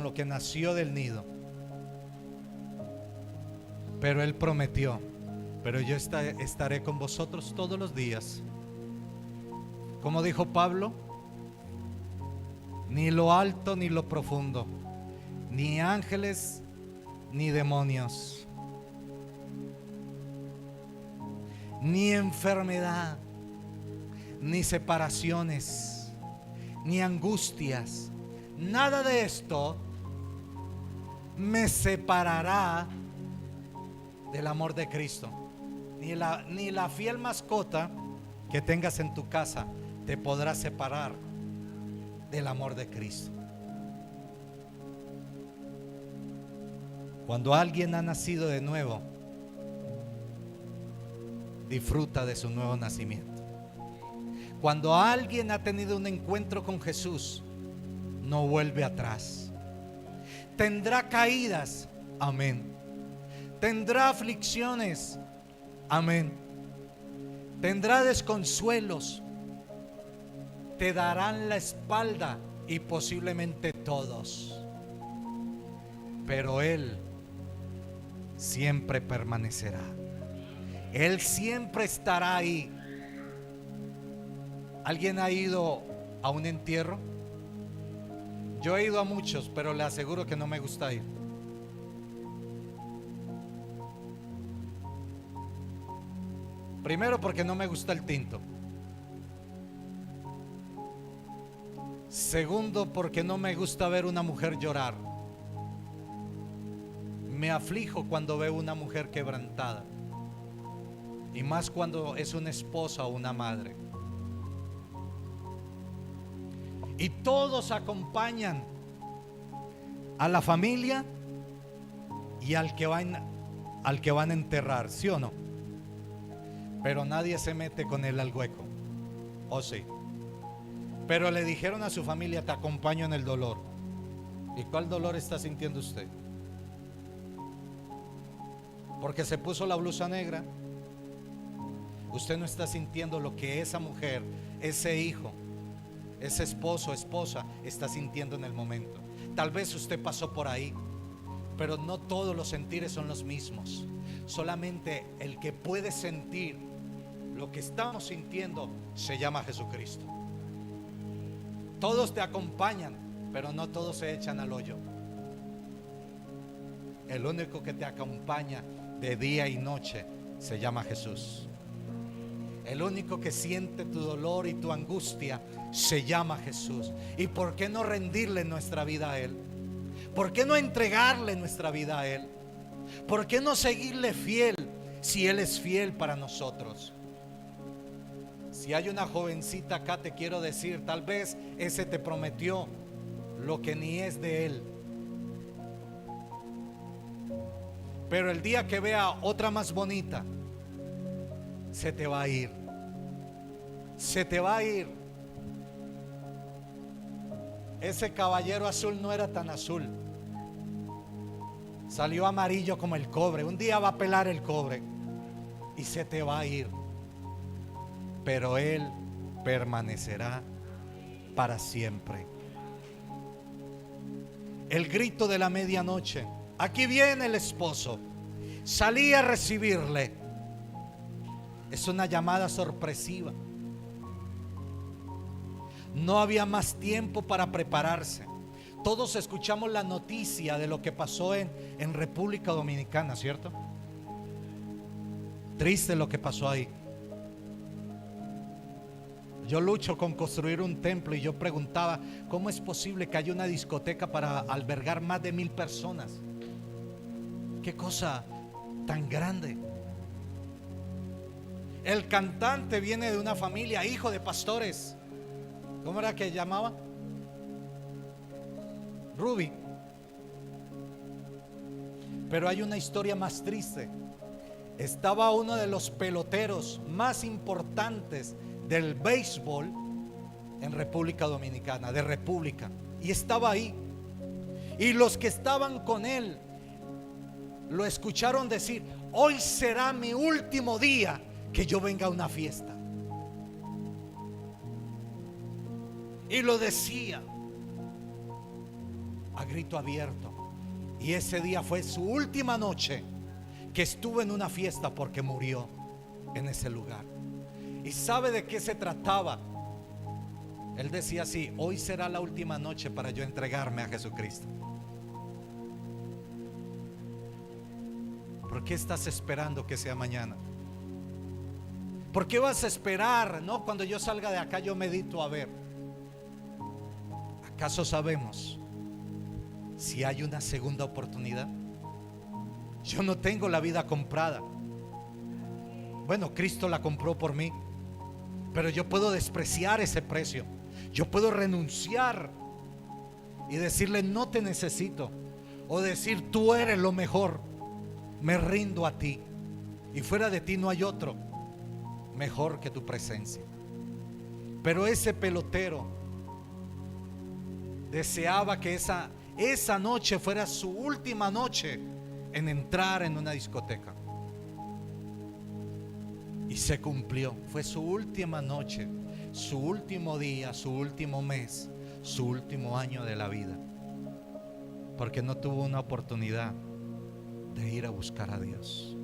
Speaker 1: lo que nació del nido. Pero Él prometió: pero yo estaré con vosotros todos los días. Como dijo Pablo: ni lo alto ni lo profundo, ni ángeles ni demonios, ni enfermedad, ni separaciones, ni angustias, nada de esto me separará del amor de Cristo. Ni la fiel mascota que tengas en tu casa te podrá separar del amor de Cristo. Cuando alguien ha nacido de nuevo, disfruta de su nuevo nacimiento. Cuando alguien ha tenido un encuentro con Jesús, no vuelve atrás. Tendrá caídas, amén. Tendrá aflicciones, amén. Tendrá desconsuelos. Te darán la espalda y posiblemente todos. Pero Él siempre permanecerá. Él siempre estará ahí. ¿Alguien ha ido a un entierro? Yo he ido a muchos, pero le aseguro que no me gusta ir. Primero, porque no me gusta el tinto. Segundo, porque no me gusta ver una mujer llorar. Me aflijo cuando veo una mujer quebrantada, y más cuando es una esposa o una madre. Y todos acompañan a la familia y al que van a enterrar, ¿sí o no? Pero nadie se mete con él al hueco, ¿o sí? Pero le dijeron a su familia: te acompaño en el dolor. ¿Y cuál dolor está sintiendo usted? Porque se puso la blusa negra. Usted no está sintiendo lo que esa mujer, ese hijo, ese esposo, esposa está sintiendo en el momento. Tal vez usted pasó por ahí, pero no todos los sentires son los mismos. Solamente el que puede sentir lo que estamos sintiendo se llama Jesucristo. Todos te acompañan, pero no todos se echan al hoyo. El único que te acompaña de día y noche se llama Jesús. El único que siente tu dolor y tu angustia se llama Jesús. ¿Y por qué no rendirle nuestra vida a Él? ¿Por qué no entregarle nuestra vida a Él? ¿Por qué no seguirle fiel si Él es fiel para nosotros? Si hay una jovencita acá, te quiero decir, tal vez ese te prometió lo que ni es de Él. Pero el día que vea otra más bonita, se te va a ir. Se te va a ir. Ese caballero azul no era tan azul. Salió amarillo como el cobre. Un día va a pelar el cobre y se te va a ir. Pero Él permanecerá para siempre. El grito de la medianoche: aquí viene el esposo. Salí a recibirle. Es una llamada sorpresiva. No había más tiempo para prepararse. Todos escuchamos la noticia de lo que pasó en República Dominicana, ¿cierto? Triste lo que pasó ahí. Yo lucho con construir un templo y yo preguntaba: ¿cómo es posible que haya una discoteca para albergar más de 1000 personas? Qué cosa tan grande. El cantante viene de una familia, hijo de pastores. ¿Cómo era que llamaba? Ruby. Pero hay una historia más triste. Estaba uno de los peloteros más importantes del béisbol en República Dominicana, de República, y estaba ahí. Y los que estaban con él lo escucharon decir: hoy será mi último día que yo venga a una fiesta. Y lo decía a grito abierto. Y ese día fue su última noche que estuvo en una fiesta, porque murió en ese lugar. ¿Y sabe de qué se trataba? Él decía así: hoy será la última noche para yo entregarme a Jesucristo. ¿Por qué estás esperando que sea mañana? ¿Por qué vas a esperar? No, cuando yo salga de acá yo medito a ver. ¿Acaso sabemos si hay una segunda oportunidad? Yo no tengo la vida comprada. Bueno, Cristo la compró por mí, pero yo puedo despreciar ese precio. Yo puedo renunciar y decirle no te necesito, o decir tú eres lo mejor, me rindo a ti y fuera de ti no hay otro mejor que tu presencia. Pero ese pelotero deseaba que esa noche fuera su última noche en entrar en una discoteca. Y se cumplió, fue su última noche, su último día, su último mes, su último año de la vida, porque no tuvo una oportunidad de ir a buscar a Dios.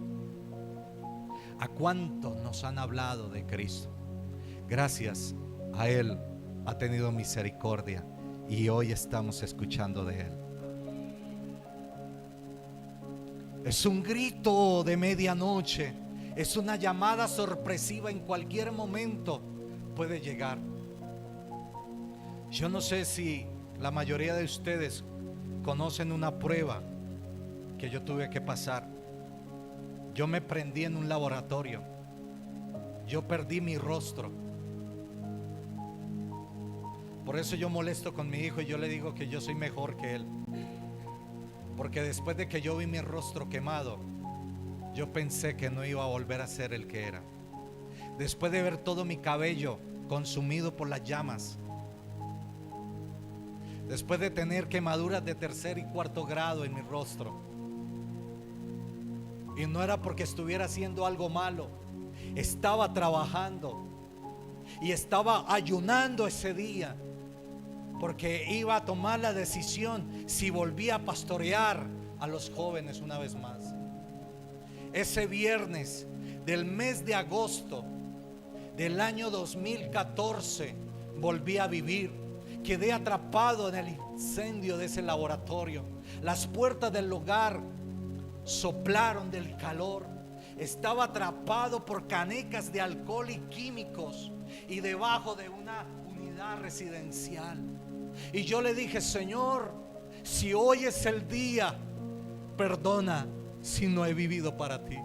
Speaker 1: ¿A cuántos nos han hablado de Cristo? Gracias a Él ha tenido misericordia y hoy estamos escuchando de Él. Es un grito de medianoche, es una llamada sorpresiva, en cualquier momento puede llegar. Yo no sé si la mayoría de ustedes conocen una prueba que yo tuve que pasar. Yo me prendí en un laboratorio. Yo perdí mi rostro. Por eso yo molesto con mi hijo y yo le digo que yo soy mejor que él. Porque después de que yo vi mi rostro quemado, yo pensé que no iba a volver a ser el que era. Después de ver todo mi cabello consumido por las llamas, después de tener quemaduras de tercer y cuarto grado en mi rostro, y no era porque estuviera haciendo algo malo, estaba trabajando y estaba ayunando ese día, porque iba a tomar la decisión si volvía a pastorear a los jóvenes una vez más. Ese viernes del mes de agosto del año 2014 volví a vivir. Quedé atrapado en el incendio de ese laboratorio. Las puertas del lugar soplaron del calor. Estaba atrapado por canecas de alcohol y químicos y debajo de una unidad residencial. Y yo le dije: Señor, si hoy es el día, perdona si no he vivido para ti.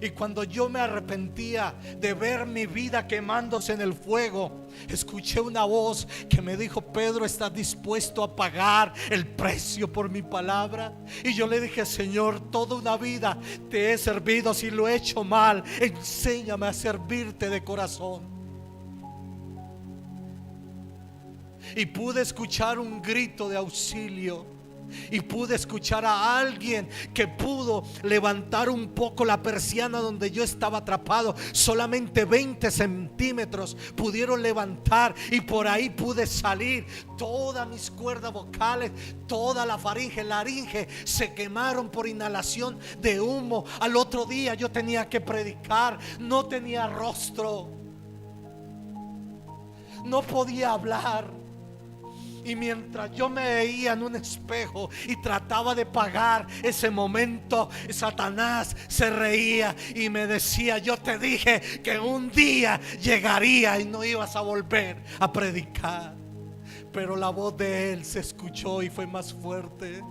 Speaker 1: Y cuando yo me arrepentía de ver mi vida quemándose en el fuego, escuché una voz que me dijo: Pedro, ¿estás dispuesto a pagar el precio por mi palabra? Y yo le dije: Señor, toda una vida te he servido. Si lo he hecho mal, enséñame a servirte de corazón. Y pude escuchar un grito de auxilio. Y pude escuchar a alguien que pudo levantar un poco la persiana donde yo estaba atrapado. Solamente 20 centímetros pudieron levantar y por ahí pude salir. Todas mis cuerdas vocales, toda la laringe se quemaron por inhalación de humo. Al otro día yo tenía que predicar. No tenía rostro, no podía hablar. Y mientras yo me veía en un espejo y trataba de pagar ese momento, Satanás se reía y me decía: yo te dije que un día llegaría y no ibas a volver a predicar. Pero la voz de él se escuchó y fue más fuerte.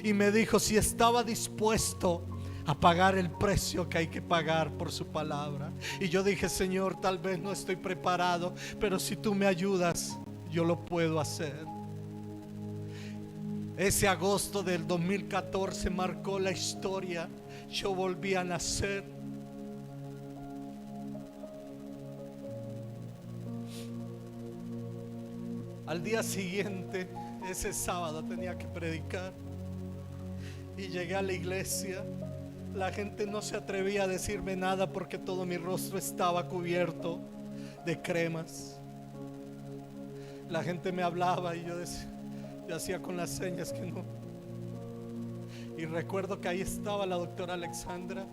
Speaker 1: Y me dijo si estaba dispuesto a pagar el precio que hay que pagar por su palabra. Y yo dije: Señor, tal vez no estoy preparado, pero si tú me ayudas, yo lo puedo hacer. Ese agosto del 2014 marcó la historia. Yo volví a nacer. Al día siguiente, ese sábado, tenía que predicar. Y llegué a la iglesia. La gente no se atrevía a decirme nada porque todo mi rostro estaba cubierto de cremas. La gente me hablaba y yo decía, yo hacía con las señas que no. Y recuerdo que ahí estaba la doctora Alexandra.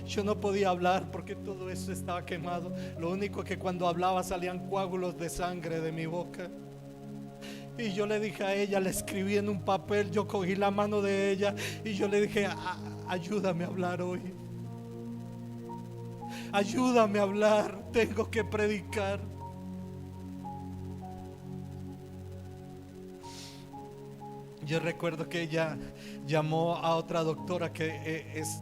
Speaker 1: Yo no podía hablar porque todo eso estaba quemado. Lo único que cuando hablaba salían coágulos de sangre de mi boca. Y yo le dije a ella, le escribí en un papel, yo cogí la mano de ella y yo le dije: ayúdame a hablar hoy. ayúdame a hablar, tengo que predicar. Yo recuerdo que ella llamó a otra doctora que es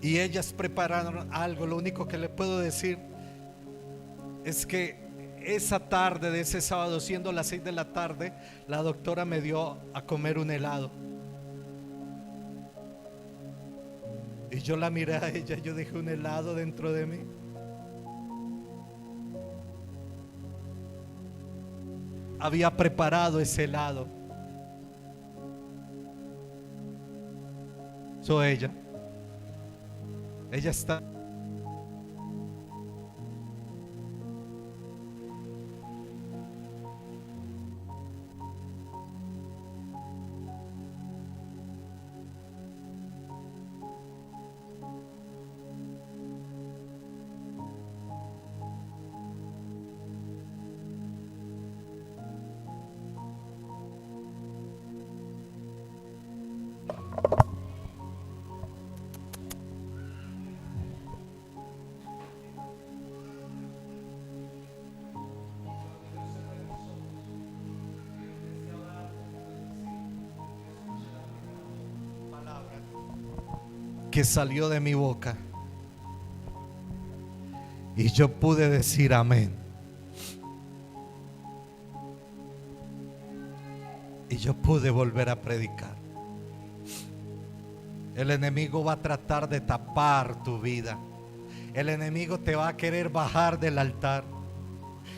Speaker 1: y ellas prepararon algo. Lo único que le puedo decir es que esa tarde de ese sábado, siendo las 6 de la tarde, la doctora me dio a comer un helado. Y yo la miré a ella, yo dije, un helado dentro de mí. Había preparado ese helado. Ella está. Que salió de mi boca y yo pude decir amén, y yo pude volver a predicar. El enemigo va a tratar de tapar tu vida. El enemigo te va a querer bajar del altar.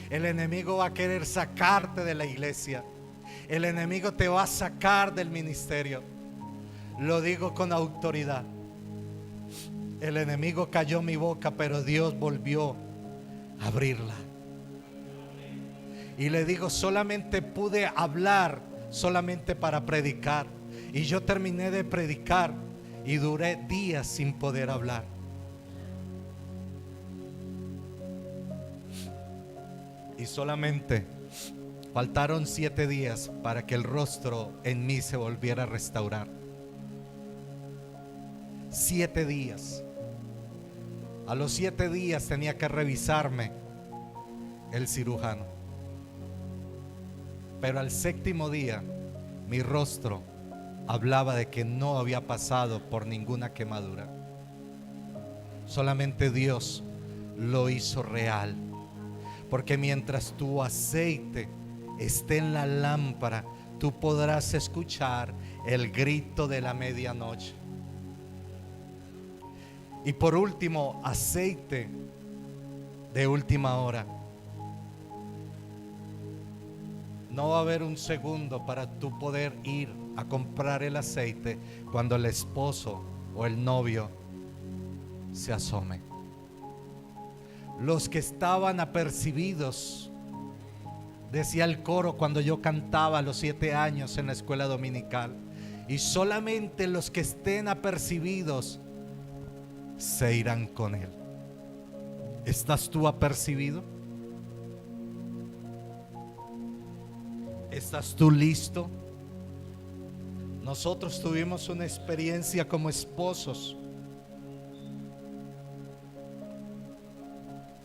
Speaker 1: El enemigo va a querer sacarte de la iglesia. El enemigo te va a sacar del ministerio. Lo digo con autoridad. El enemigo cayó mi boca, pero Dios volvió a abrirla. Y le digo, solamente pude hablar, solamente para predicar. Y yo terminé de predicar y duré días sin poder hablar. Y solamente faltaron 7 días para que el rostro en mí se volviera a restaurar. 7 días. A los 7 días tenía que revisarme el cirujano. Pero al 7º día mi rostro hablaba de que no había pasado por ninguna quemadura. Solamente Dios lo hizo real. Porque mientras tu aceite esté en la lámpara, tú podrás escuchar el grito de la medianoche. Y por último, aceite de última hora. No va a haber un segundo para tú poder ir a comprar el aceite cuando el esposo o el novio se asome. Los que estaban apercibidos, decía el coro cuando yo cantaba a los 7 años en la escuela dominical, y solamente los que estén apercibidos se irán con él. ¿Estás tú apercibido? ¿Estás tú listo? Nosotros tuvimos una experiencia como esposos.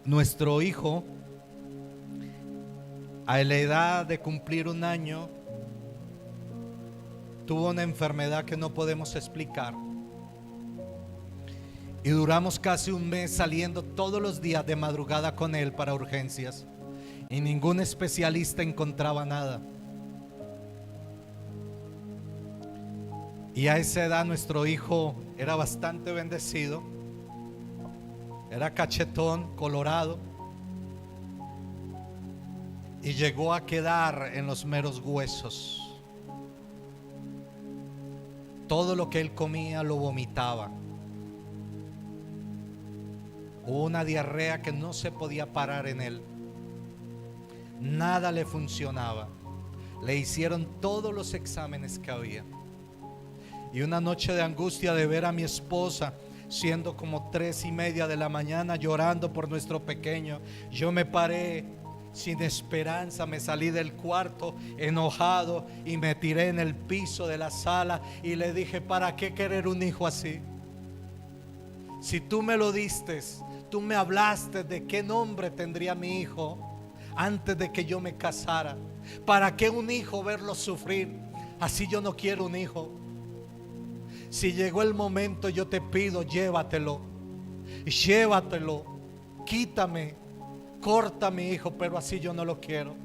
Speaker 1: Nuestro hijo, a la edad de cumplir 1 año, tuvo una enfermedad que no podemos explicar. Y duramos casi 1 mes saliendo todos los días de madrugada con él para urgencias. Y ningún especialista encontraba nada. Y a esa edad nuestro hijo era bastante bendecido. Era cachetón, colorado. Y llegó a quedar en los meros huesos. Todo lo que él comía lo vomitaba. Hubo una diarrea que no se podía parar en él. Nada le funcionaba. Le hicieron todos los exámenes que había. Y una noche de angustia de ver a mi esposa, siendo como 3:30 de la mañana, llorando por nuestro pequeño, yo me paré sin esperanza, me salí del cuarto enojado y me tiré en el piso de la sala y le dije: ¿para qué querer un hijo así? Si tú me lo diste, tú me hablaste de qué nombre tendría mi hijo antes de que yo me casara. ¿Para qué un hijo verlo sufrir? Así yo no quiero un hijo. Si llegó el momento, yo te pido, llévatelo, quítame, corta a mi hijo, pero así yo no lo quiero.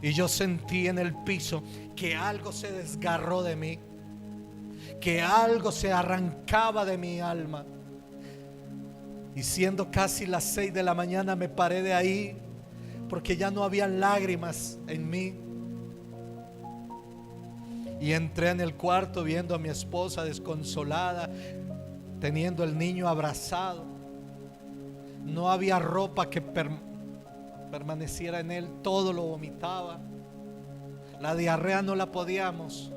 Speaker 1: Y yo sentí en el piso que algo se desgarró de mí, que algo se arrancaba de mi alma. Y siendo casi las 6 de la mañana me paré de ahí, porque ya no había lágrimas en mí. Y entré en el cuarto viendo a mi esposa desconsolada, teniendo el niño abrazado. No había ropa que permaneciera en él, todo lo vomitaba. La diarrea no la podíamos.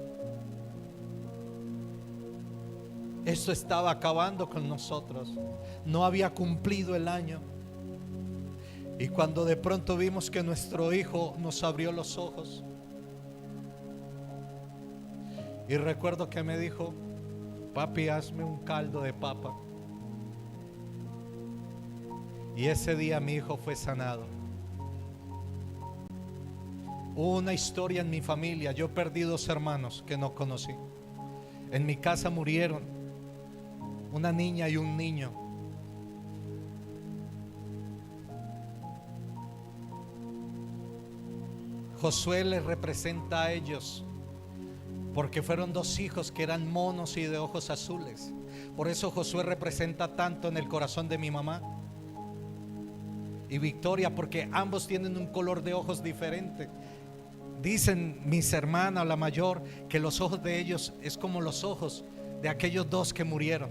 Speaker 1: Eso estaba acabando con nosotros. No había cumplido el año. Y cuando de pronto vimos que nuestro hijo nos abrió los ojos, y recuerdo que me dijo: papi, hazme un caldo de papa. Y ese día mi hijo fue sanado. Hubo una historia en mi familia. Yo perdí 2 hermanos que no conocí. En mi casa murieron una niña y un niño. Josué les representa a ellos, porque fueron 2 hijos que eran monos y de ojos azules. Por eso Josué representa tanto en el corazón de mi mamá. Y Victoria, porque ambos tienen un color de ojos diferente. Dicen mis hermanas, la mayor, que los ojos de ellos es como los ojos de aquellos 2 que murieron.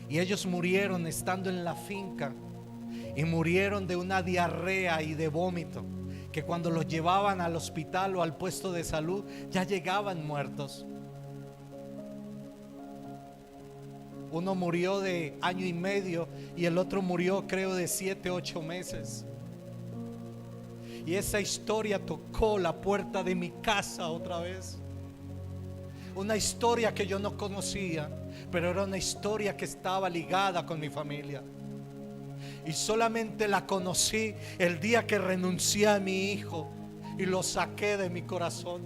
Speaker 1: Y ellos murieron estando en la finca, y murieron de una diarrea y de vómito, que cuando los llevaban al hospital o al puesto de salud ya llegaban muertos. Uno murió de 1 año y medio y el otro murió, creo, de 7, 8 meses. Y esa historia tocó la puerta de mi casa otra vez. Una historia que yo no conocía, pero era una historia que estaba ligada con mi familia. Y solamente la conocí el día que renuncié a mi hijo y lo saqué de mi corazón.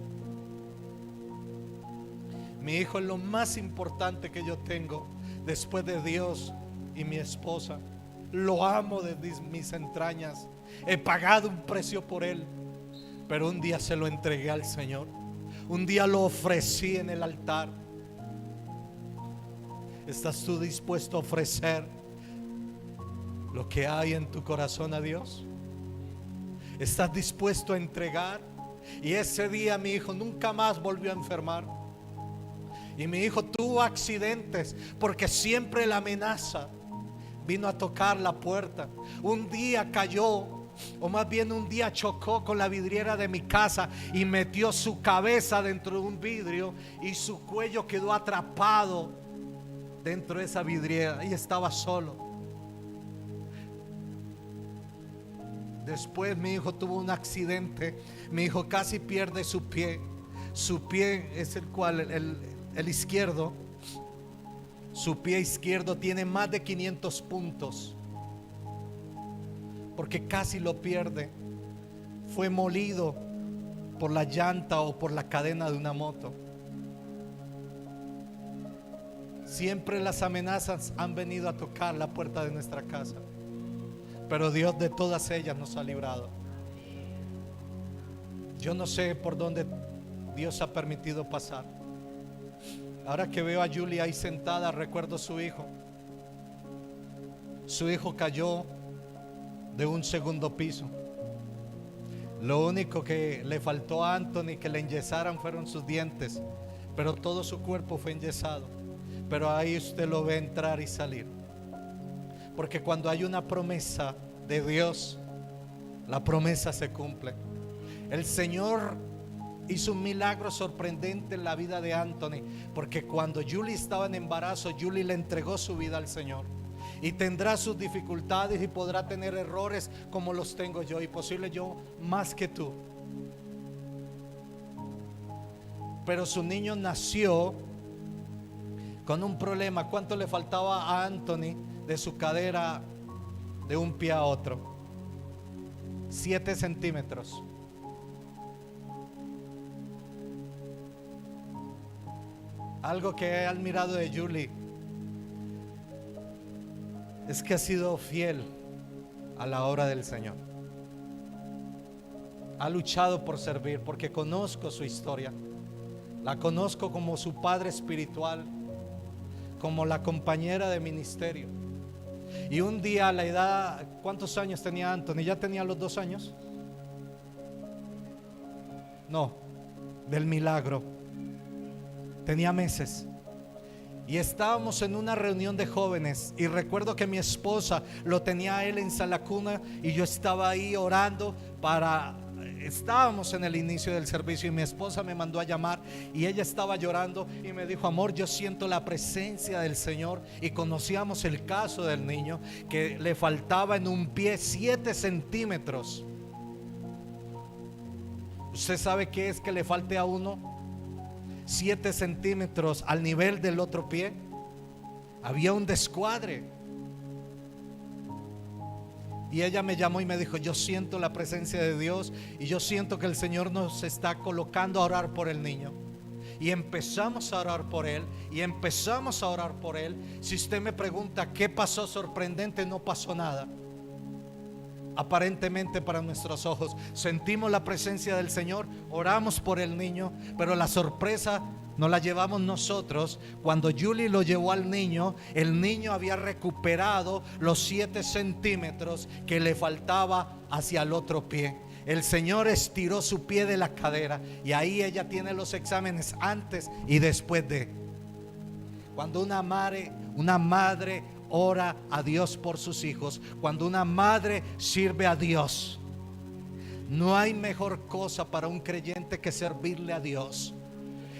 Speaker 1: Mi hijo es lo más importante que yo tengo después de Dios y mi esposa. Lo amo desde mis entrañas. He pagado un precio por él, pero un día se lo entregué al Señor. Un día lo ofrecí en el altar. ¿Estás tú dispuesto a ofrecer lo que hay en tu corazón a Dios? ¿Estás dispuesto a entregar? Y ese día mi hijo nunca más volvió a enfermar. Y mi hijo tuvo accidentes porque siempre la amenaza vino a tocar la puerta. Un día cayó, o más bien un día chocó con la vidriera de mi casa y metió su cabeza dentro de un vidrio y su cuello quedó atrapado dentro de esa vidriera y estaba solo. Después mi hijo tuvo un accidente. Mi hijo casi pierde su pie. Su pie es el izquierdo. Su pie izquierdo tiene más de 500 puntos, porque casi lo pierde. Fue molido por la llanta o por la cadena de una moto. Siempre las amenazas han venido a tocar la puerta de nuestra casa, pero Dios de todas ellas nos ha librado. Yo no sé por dónde Dios ha permitido pasar. Ahora que veo a Julia ahí sentada, recuerdo su hijo. Su hijo cayó de un 2º piso. Lo único que le faltó a Anthony que le enyesaran fueron sus dientes, pero todo su cuerpo fue enyesado. Pero ahí usted lo ve entrar y salir. Porque cuando hay una promesa de Dios, la promesa se cumple. El Señor hizo un milagro sorprendente en la vida de Anthony, porque cuando Julie estaba en embarazo, Julie le entregó su vida al Señor. Y tendrá sus dificultades y podrá tener errores como los tengo yo, y posible yo más que tú. Pero su niño nació con un problema. ¿Cuánto le faltaba a Anthony de su cadera de un pie a otro? 7 centímetros. Algo que he admirado de Julie es que ha sido fiel a la obra del Señor. Ha luchado por servir, porque conozco su historia. La conozco como su padre espiritual, como la compañera de ministerio. Y un día a la edad, ¿cuántos años tenía Anthony? ¿Ya tenía los 2 años? No, del milagro. Tenía meses. Y estábamos en una reunión de jóvenes, y recuerdo que mi esposa lo tenía a él en sala cuna, y yo estaba ahí orando estábamos en el inicio del servicio, y mi esposa me mandó a llamar, y ella estaba llorando y me dijo: amor, yo siento la presencia del Señor. Y conocíamos el caso del niño que le faltaba en un pie 7 centímetros. ¿Usted sabe qué es que le falte a uno? 7 centímetros al nivel del otro pie. Había un descuadre. Y ella me llamó y me dijo: yo siento la presencia de Dios, y yo siento que el Señor nos está colocando a orar por el niño. Y empezamos a orar por él, y empezamos a orar por él. Si usted me pregunta qué pasó sorprendente, no pasó nada. Aparentemente para nuestros ojos sentimos la presencia del Señor, oramos por el niño, pero la sorpresa nos la llevamos nosotros. Cuando Julie lo llevó al niño, el niño había recuperado los 7 centímetros que le faltaba hacia el otro pie. El Señor estiró su pie de la cadera, y ahí ella tiene los exámenes antes y después de. Cuando una madre ora a Dios por sus hijos, cuando una madre sirve a Dios, no hay mejor cosa para un creyente que servirle a Dios.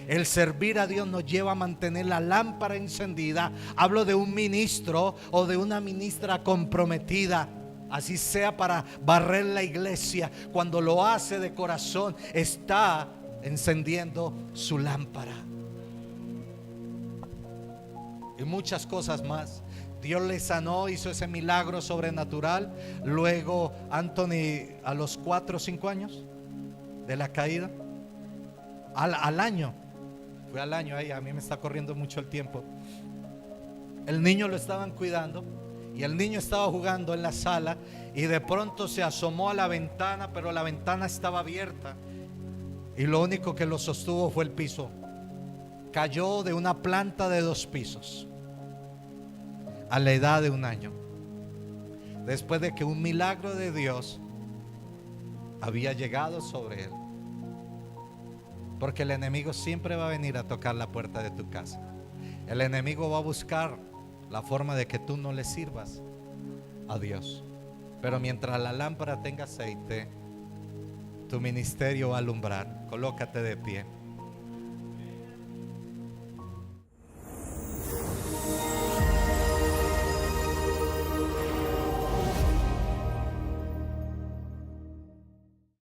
Speaker 1: El servir a Dios nos lleva a mantener la lámpara encendida. Hablo de un ministro o de una ministra comprometida, así sea para barrer la iglesia. Cuando lo hace de corazón, está encendiendo su lámpara. Y muchas cosas más. Dios le sanó, hizo ese milagro sobrenatural. Luego Anthony, a los 4 o 5 años de la caída, al año, fue al año, a mí me está corriendo mucho el tiempo. El niño lo estaban cuidando, y el niño estaba jugando en la sala, y de pronto se asomó a la ventana, pero la ventana estaba abierta, y lo único que lo sostuvo fue el piso. Cayó de una planta de 2 pisos a la edad de 1 año, después de que un milagro de Dios había llegado sobre él. Porque el enemigo siempre va a venir a tocar la puerta de tu casa. El enemigo va a buscar la forma de que tú no le sirvas a Dios. Pero mientras la lámpara tenga aceite, tu ministerio va a alumbrar. Colócate de pie.